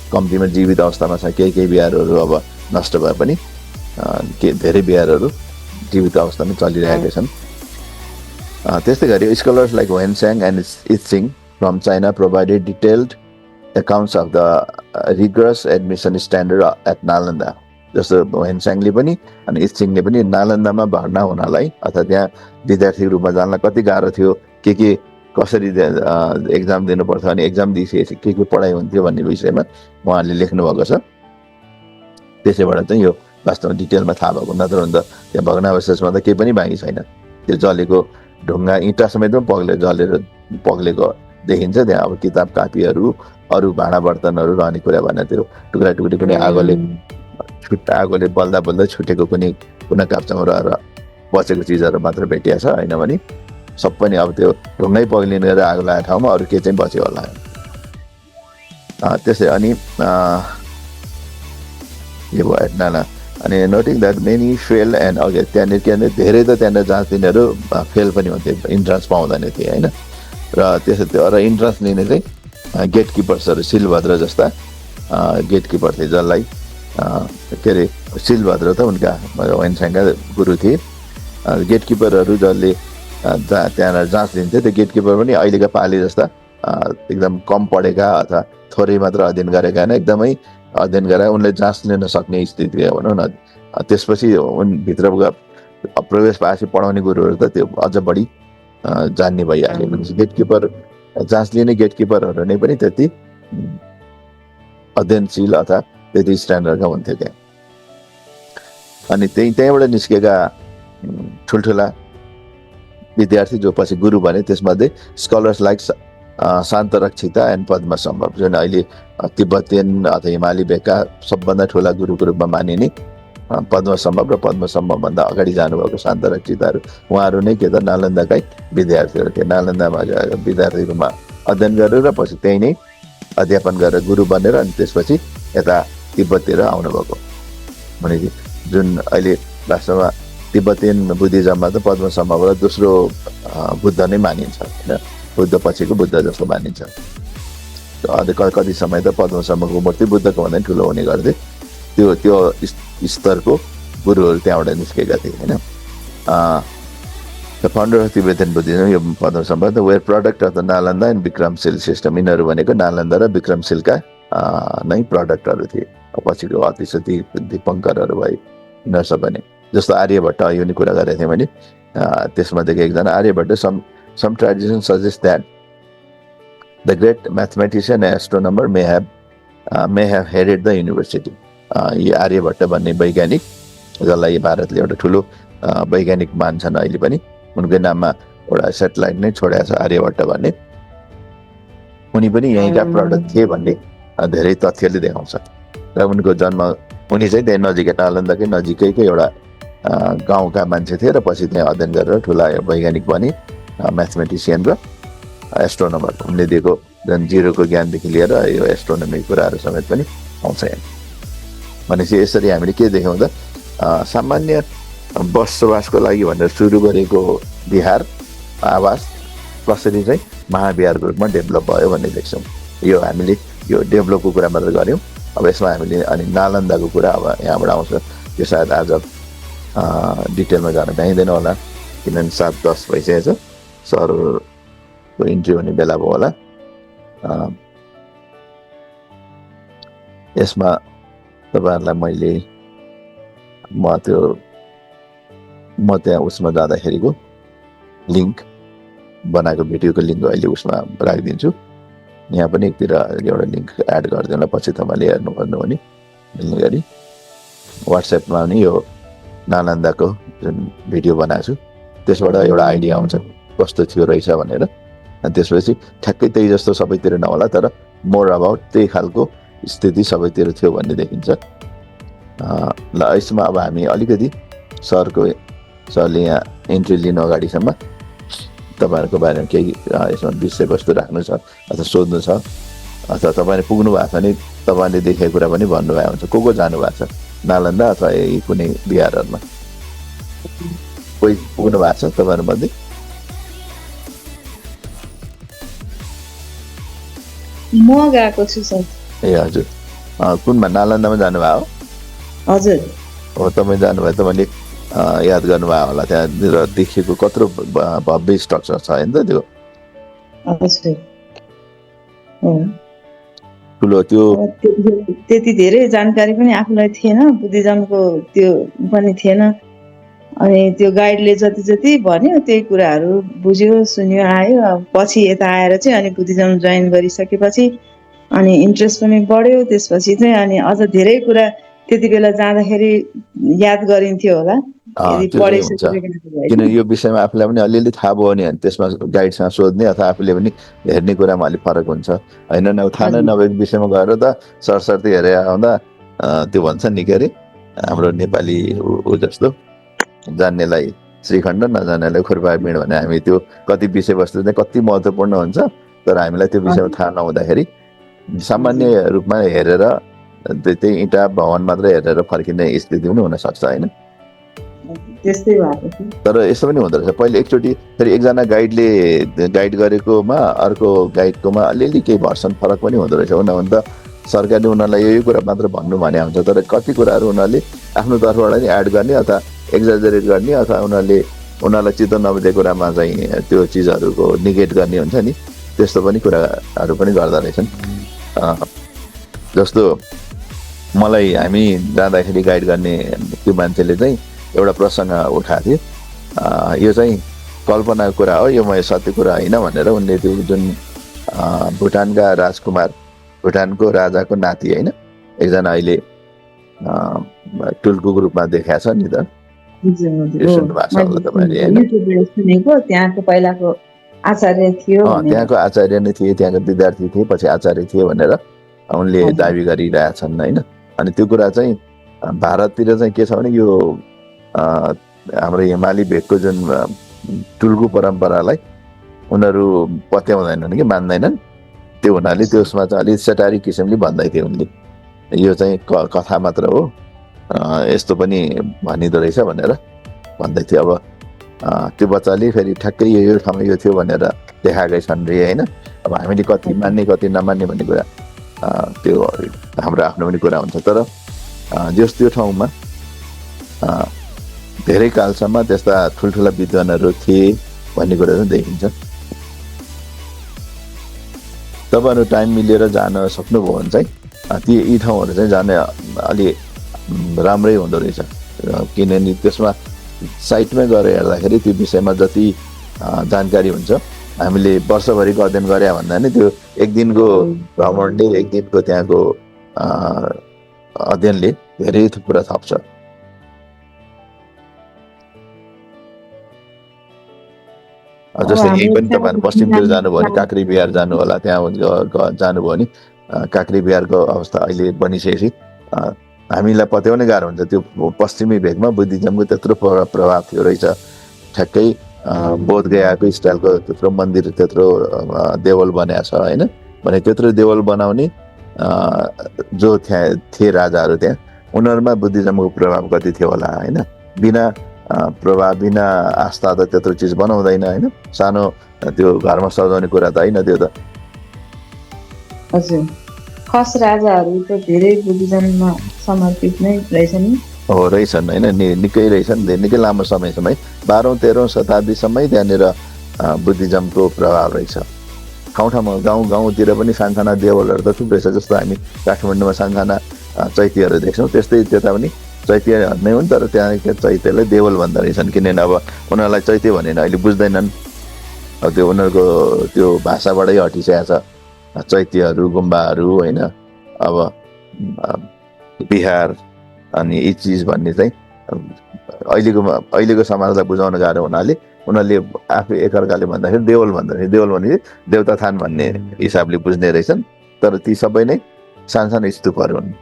Speaker 1: कम्तीमा जीवित अवस्थामा छ। केही बिहारहरू अब नष्ट भए पनि धेरै बिहारहरू जीवित अवस्थामा चलिरहेका छन्। त्यस्तै गरी scholars like Xuanzang and Itsing from China provided detailed accounts of the rigorous admission standard at Nalanda. जस्तो वेनस्याङले पनि अनि इत्सिङले पनि नालन्दामा भर्ना हुनलाई अथवा त्यहाँ विद्यार्थीको रूपमा जानलाई कति गाह्रो थियो, के कसरी एक्जाम दिनुपर्छ, अनि एक्जाम दिइसकेपछि के पढाइ हुन्थ्यो भन्ने विषयमा उहाँहरूले लेख्नुभएको छ। त्यसैबाट चाहिँ यो वास्तवमा डिटेलमा थाहा भएको, नत्र भने त त्यहाँ भग्नावशेषमा त केही पनि बाँकी छैन। त्यो जलेको ढुङ्गा इँटा समेत पनि जलेर पग्लेको देखिन्छ त्यहाँ। अब किताब कापीहरू, अरू भाँडा बर्तनहरू रहने कुरा भने त्यो टुक्रा टुक्री पनि आगोले बल्दा छुटेको कुनै कुना काप्चामा रहेर बचेको चिजहरू मात्र भेटिएको छ, होइन भने सबै नै अब त्यो ढुङ्गै पग्लिने गरेर आगो लागेको ठाउँमा अरू के चाहिँ बच्यो होला। त्यसै अनि यो भयो एटनाला। अनि नोटिङ द्याट मेनी फेल एन्ड अघि त्यहाँनिर के भने धेरै त त्यहाँनिर जाँच दिनेहरू फेल पनि हुन्थे, इन्ट्रान्स पाउँदैन थिए होइन। र र इन्ट्रान्स लिने चाहिँ गेटकिपर्सहरू, शिलभद्र जस्ता गेटकिपर थिए, जसलाई के अरे शिलभद्र त उनका वेनस्याङका गुरु थिए। गेटकिपरहरू जसले त्यहाँनिर जाँच दिन्थे, त्यो गेटकिपर पनि अहिलेका पाली जस्ता एकदम कम पढेका अथवा थोरै मात्र अध्ययन गरेका होइन, एकदमै अध्ययन गरेर उनले जाँच लिन सक्ने स्थिति भनौँ न। त्यसपछि उनभित्र प्रवेश पाएपछि पढाउने गुरुहरू त त्यो अझ बढी जान्ने भइहाल्यो। भनेपछि गेटकिपर, जाँच लिने गेटकिपरहरू नै पनि त्यति अध्ययनशील अथवा त्यति स्ट्यान्डर्डका हुन्थे त्यहाँ। अनि त्यहीँबाट निस्केका ठुल्ठुला विद्यार्थी जो पछि गुरु भने, त्यसमध्ये स्कलर्स लाइक शान्तरक्षिता एन्ड पद्मसम्भव, जुन अहिले तिब्बतियन अथवा हिमाली भेगका सबभन्दा ठुला गुरुको रूपमा मानिने पद्मसम्भव र पद्मसम्भवभन्दा अगाडि जानुभएको शान्तरक्षिताहरू, उहाँहरू नै के त नालन्दाकै विद्यार्थीहरू थिए। नालन्दामा विद्यार्थी रूपमा अध्ययन गरेर पछि त्यहीँ नै अध्यापन गरेर गुरु बनेर अनि त्यसपछि यता तिब्बततिर आउनुभएको। भनेपछि जुन अहिले वास्तवमा तिब्बतियन बुद्धिज्ममा त पद्मसम्भव र दोस्रो बुद्ध नै मानिन्छ होइन, बुद्ध पछिको बुद्ध जस्तो मानिन्छ। कति समय त पद्मसम्भवको मूर्ति बुद्धको भन्दा ठुलो हुने गर्थे। त्यो स्तरको गुरुहरू त्यहाँबाट निस्केका थिए होइन। The founder of Tibetan Buddhism, यो Padmasambhava the were product of the Nalanda and Vikramashila system. यिनीहरू भनेको नालन्दा र विक्रमशीलका नै प्रडक्टहरू थिए। पछिको अतिशती दीपङ्करहरू भए, यिनीहरू सबै नै। जस्तो आर्यभट्ट, यो नि कुरा गरेको थिएँ मैले, त्यसमध्येको एकजना Aryabhata, some traditions suggest that the great mathematician and astronomer may have headed the university. यो आर्यभट्ट भन्ने वैज्ञानिक, जसलाई भारतले एउटा ठुलो वैज्ञानिक मान्छन् अहिले पनि, उनकै नाममा एउटा सेटेलाइट नै छोडेको छ आर्यभट्ट भन्ने, उनी पनि यहीँका प्रडक्ट थिए भन्ने धेरै तथ्यले देखाउँछ। र उनको जन्म, उनी चाहिँ त्यही नजिकै नालन्दाकै नजिकैको एउटा गाउँका मान्छे थिए र पछि त्यहाँ अध्ययन गरेर ठुला वैज्ञानिक बने, म्याथमेटिसियन र एस्ट्रोनोमर। उनले दिएको जुन जिरोको ज्ञानदेखि लिएर यो एस्ट्रोनोमी कुराहरू समेत पनि आउँछ यहाँ। भनेपछि यसरी हामीले के देख्यौँ त, सामान्य बसोबासको लागि भनेर सुरु गरेको बिहार आवास कसरी चाहिँ महाबिहारको रूपमा डेभलप भयो भन्ने देख्छौँ। यो हामीले यो डेभलपको कुरा मात्र गऱ्यौँ। अब यसमा हामीले अनि नालन्दाको कुरा अब यहाँबाट आउँछ, त्यो सायद आज डिटेलमा जान भ्याइँदैन होला, किनभने 7:10 भइसकेको छ, सरको इन्ट्री हुने बेला भयो होला। यसमा तपाईँहरूलाई म त्यहाँ उसमा जाँदाखेरिको लिङ्क बनाएको भिडियोको लिङ्क अहिले उसमा राखिदिन्छु। यहाँ पनि एकतिर एउटा लिङ्क एड गरिदिनु होला, पछि तपाईँले हेर्नु भने मिल्ने गरी। वाट्सएपमा पनि यो नालन्दाको जुन भिडियो बनाएको छु त्यसबाट एउटा आइडिया आउँछ कस्तो थियो रहेछ भनेर। अनि त्यसपछि ठ्याक्कै त्यही जस्तो सबैतिर नहोला, तर मोर अबाउट त्यही खालको स्थिति सबैतिर थियो भन्ने देखिन्छ। ल यसमा अब हामी अलिकति सरले यहाँ इन्ट्री लिनु अगाडिसम्म तपाईँहरूको बारेमा केही यसमा विषयवस्तु राख्नु छ अथवा सोध्नु छ, अथवा तपाईँले पुग्नु भएको छ भने तपाईँले देखेको कुरा पनि भन्नुभएको हुन्छ। को जानुभएको छ नालन्दा अथवा यही कुनै बिहारहरूमा? कोही पुग्नु भएको छ तपाईँहरूमध्ये?
Speaker 3: म गएको छु सर।
Speaker 1: ए हजुर, कुनमा? नालन्दामा जानुभयो?
Speaker 3: हजुर
Speaker 1: हो, तपाईँ जानुभयो, तपाईँले याद गर्नुभयो होला त्यहाँनिर देखिएको कत्रो भव्य स्ट्रक्चर छ होइन त त्यो?
Speaker 3: हजुर
Speaker 1: ठुलो त्यो
Speaker 3: त्यति धेरै जानकारी पनि आफूलाई थिएन, बुद्धिज्मको त्यो पनि थिएन। अनि त्यो गाइडले जति जति भन्यो त्यही कुराहरू बुझ्यो, सुन्यो, आयो। अब पछि यता आएर चाहिँ अनि बुद्धिज्म जोइन गरिसकेपछि अनि इन्ट्रेस्ट पनि बढ्यो। त्यसपछि चाहिँ अनि अझ धेरै कुरा त्यति बेला जाँदाखेरि याद गरिन्थ्यो होला,
Speaker 1: किन यो विषयमा आफूलाई पनि अलिअलि थाहा भयो भने त्यसमा गाइडसँग सोध्ने अथवा आफूले पनि हेर्ने कुरामा अलिक फरक हुन्छ होइन। थाहा नै नभएको विषयमा गएर त सरसर्ती हेरेर आउँदा त्यो भन्छ नि के अरे, हाम्रो नेपाली ऊ जस्तो जान्नेलाई श्रीखण्ड नजान्नेलाई खुर्पाबिँड भने हामी त्यो कति विषयवस्तु चाहिँ कति महत्त्वपूर्ण हुन्छ, तर हामीलाई त्यो विषयमा थाहा नहुँदाखेरि सामान्य रूपमा हेरेर त्यही इँटा भवन मात्र हेरेर फर्किने स्थिति पनि हुनसक्छ होइन।
Speaker 3: त्यस्तै भएको थियो।
Speaker 1: तर यस्तो पनि हुँदो रहेछ, पहिले एकचोटि फेरि एकजना गाइडले गाइड गरेकोमा अर्को गाइडकोमा अलिअलि केही भर्सन फरक पनि हुँदो रहेछ। हुन त सरकारले उनीहरूलाई यही कुरा मात्र भन्नु भने हुन्छ, तर कति कुराहरू उनीहरूले आफ्नो तर्फबाट नि एड गर्ने अथवा एक्जाजरेट गर्ने अथवा उनीहरूलाई चित्त नबुझेको कुरामा चाहिँ त्यो चिजहरूको निगेट गर्ने हुन्छ नि, त्यस्तो पनि कुराहरू पनि गर्दा रहेछन्। जस्तो मलाई हामी जाँदाखेरि गाइड गर्ने त्यो मान्छेले चाहिँ एउटा प्रसङ्ग उठाएको थियो, यो चाहिँ कल्पनाको कुरा हो, यो म सत्य कुरा होइन भनेर उनले त्यो जुन भुटानका राजकुमार, भुटानको राजाको नाति होइन, एकजना अहिले टुल्कुको रूपमा देखाएको छ नि त,
Speaker 3: त्यहाँको पहिलाको आचार्य थियो,
Speaker 1: त्यहाँको आचार्य नै थिए, त्यहाँको विद्यार्थी थिए, पछि आचार्य थिए भनेर उनले दाबी गरिरहेछन् होइन। अनि त्यो कुरा चाहिँ भारततिर चाहिँ के छ भने यो हाम्रो हिमाली भेगको जुन टुल्कु परम्परालाई उनीहरू पत्याउँदैनन् कि मान्दैनन्, त्यो हुनाले त्यसमा चाहिँ अलिक सेटारिक किसिमले भन्दै थिए उनले, यो चाहिँ कथा मात्र हो, यस्तो पनि भनिँदो रहेछ भनेर भन्दै थियो। अब त्यो बच्चाले फेरि ठ्याक्कै यो ठाउँमा यो थियो भनेर देखाएकै छन् रे होइन। अब हामीले कति मान्ने कति नमान्ने भन्ने कुरा त्यो हाम्रो आफ्नो पनि कुरा हुन्छ, तर जस त्यो ठाउँमा धेरै कालसम्म त्यस्ता ठुल्ठुला विद्वानहरू थिए भन्ने कुरा चाहिँ देखिन्छ। तपाईँहरू टाइम मिलेर जान सक्नुभयो भने चाहिँ यी ठाउँहरू चाहिँ जाने अलि राम्रै हुँदो रहेछ, किनभने त्यसमा साइटमै गएर हेर्दाखेरि त्यो विषयमा जति जानकारी हुन्छ हामीले वर्षभरिको अध्ययन गरे भन्दा नि त्यो एक दिनको भ्रमणले, एक दिनको त्यहाँको अध्ययनले धेरै कुरा थप्छ। जस्तै यही पनि तपाईँहरू पश्चिमतिर जानुभयो भने काँक्री बिहार जानु होला, त्यहाँ जानुभयो भने काँक्री बिहारको अवस्था अहिले बनिसकेपछि हामीलाई पत्याउनै गाह्रो हुन्छ। त्यो पश्चिमी भेगमा बुद्धिज्मको त्यत्रो प्रभाव थियो रहेछ, ठ्याक्कै बोध गयाको स्टाइलको त्यत्रो मन्दिर, त्यत्रो देवल बनाएको छ होइन। भने त्यत्रो देवल बनाउने जो थिए राजाहरू त्यहाँ, उनीहरूमा बुद्धिज्मको प्रभाव कति थियो होला होइन। बिना प्रभाव, बिना आस्था त त्यत्रो चिज बनाउँदैन होइन। सानो त्यो घरमा सजाउने कुरा त होइन त्यो त।
Speaker 3: खस राजाहरू त धेरै बुद्धिज्ममा समर्पित नै रहेछन् नि।
Speaker 1: हो रहेछन् होइन, निकै रहेछन्, निकै लामो समयसम्म 12औं 13औं शताब्दीसम्मै त्यहाँनिर बुद्धिज्मको प्रभाव रहेछ। ठाउँ ठाउँमा गाउँतिर पनि सानसाना देवलहरू त थुप्रै छ, जस्तो हामी काठमाडौँमा सानसाना चैत्यहरू देख्छौँ, त्यस्तै त्यता पनि चैत्य नै हुन्, तर त्यहाँ चैत्यलाई देवल भन्दो रहेछन्, किनभने अब उनीहरूलाई चैत्य भनेर अहिले बुझ्दैनन्, अब त्यो उनीहरूको त्यो भाषाबाटै हटिसकेको छ चैत्यहरू, गुम्बाहरू होइन। अब बिहार अनि यी चिज भन्ने चाहिँ अहिलेको समाजलाई बुझाउन गाह्रो हुनाले उनीहरूले आफै एकअर्काले भन्दाखेरि देवल भन्दो रहेछ। देवल भने देवताथान भन्ने हिसाबले बुझ्ने रहेछन्, तर ती सबै नै सानसानो स्तूपहरू हुन्।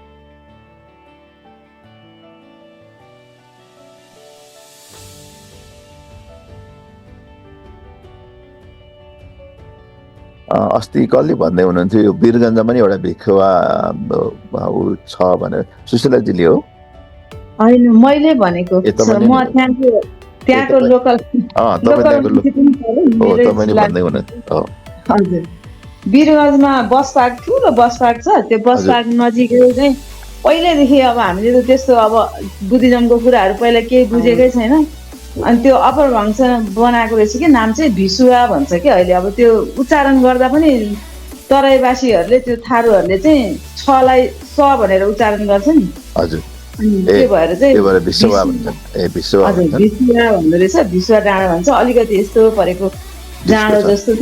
Speaker 1: अस्ति कसले भन्दै हुनुहुन्थ्यो यो वीरगन्जमा नि एउटा भिखुवा ऊ छ भनेर, सुशीलाजीले हो?
Speaker 3: होइन, मैले भनेको म त्यहाँको लोकल हजुर। वीरगन्जमा बस पार्क, ठुलो बस पार्क छ, त्यो बस पार्क नजिकै चाहिँ पहिल्यैदेखि अब हामीले त त्यस्तो अब बुद्धिज्मको कुराहरू पहिला केही बुझेकै छैन, अनि त्यो अपरभंश बनाएको रहेछ कि नाम चाहिँ भिसुवा भन्छ कि अहिले। अब त्यो उच्चारण गर्दा पनि तराईवासीहरूले, त्यो थारूहरूले चाहिँ छलाई स भनेर उच्चारण गर्छ नि,
Speaker 1: हजुर,
Speaker 3: त्यो भएर चाहिँ
Speaker 1: भिसुवा भन्दो
Speaker 3: रहेछ। भिसुवा डाँडा भन्छ, अलिकति यस्तो परेको डाँडो जस्तो छ,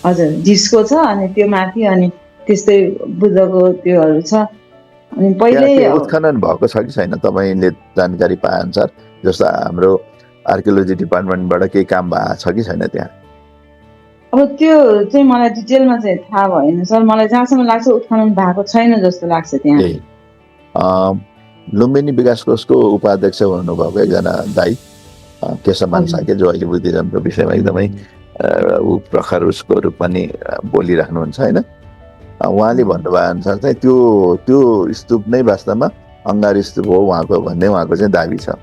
Speaker 3: हजुर, झिस्को छ, अनि त्यो माथि अनि त्यस्तै बुद्धको त्योहरू छ। अनि पहिले
Speaker 1: उत्खनन भएको छ कि छैन तपाईँले जानकारी पाए अनुसार? जस्तो हाम्रो आर्कियोलोजी डिपार्टमेन्टबाट केही काम भएको छ कि छैन त्यहाँ?
Speaker 3: अब त्यो चाहिँ मलाई डिटेलमा चाहिँ थाहा भएन सर, मलाई जहाँसम्म लाग्छ उत्खनन भएको छैन जस्तो लाग्छ त्यहाँ।
Speaker 1: लुम्बिनी विकास कोषको उपाध्यक्ष हुनुभएको एकजना दाई केशवमान साके, जो अहिले बुद्धिज्मको विषयमा एकदमै प्रखर उसको रूपमा नि बोलिराख्नुहुन्छ होइन। उहाँले भन्नुभए अनुसार चाहिँ त्यो स्तूप नै वास्तवमा अङ्गार स्तूप हो उहाँको भन्ने उहाँको चाहिँ दाबी छ।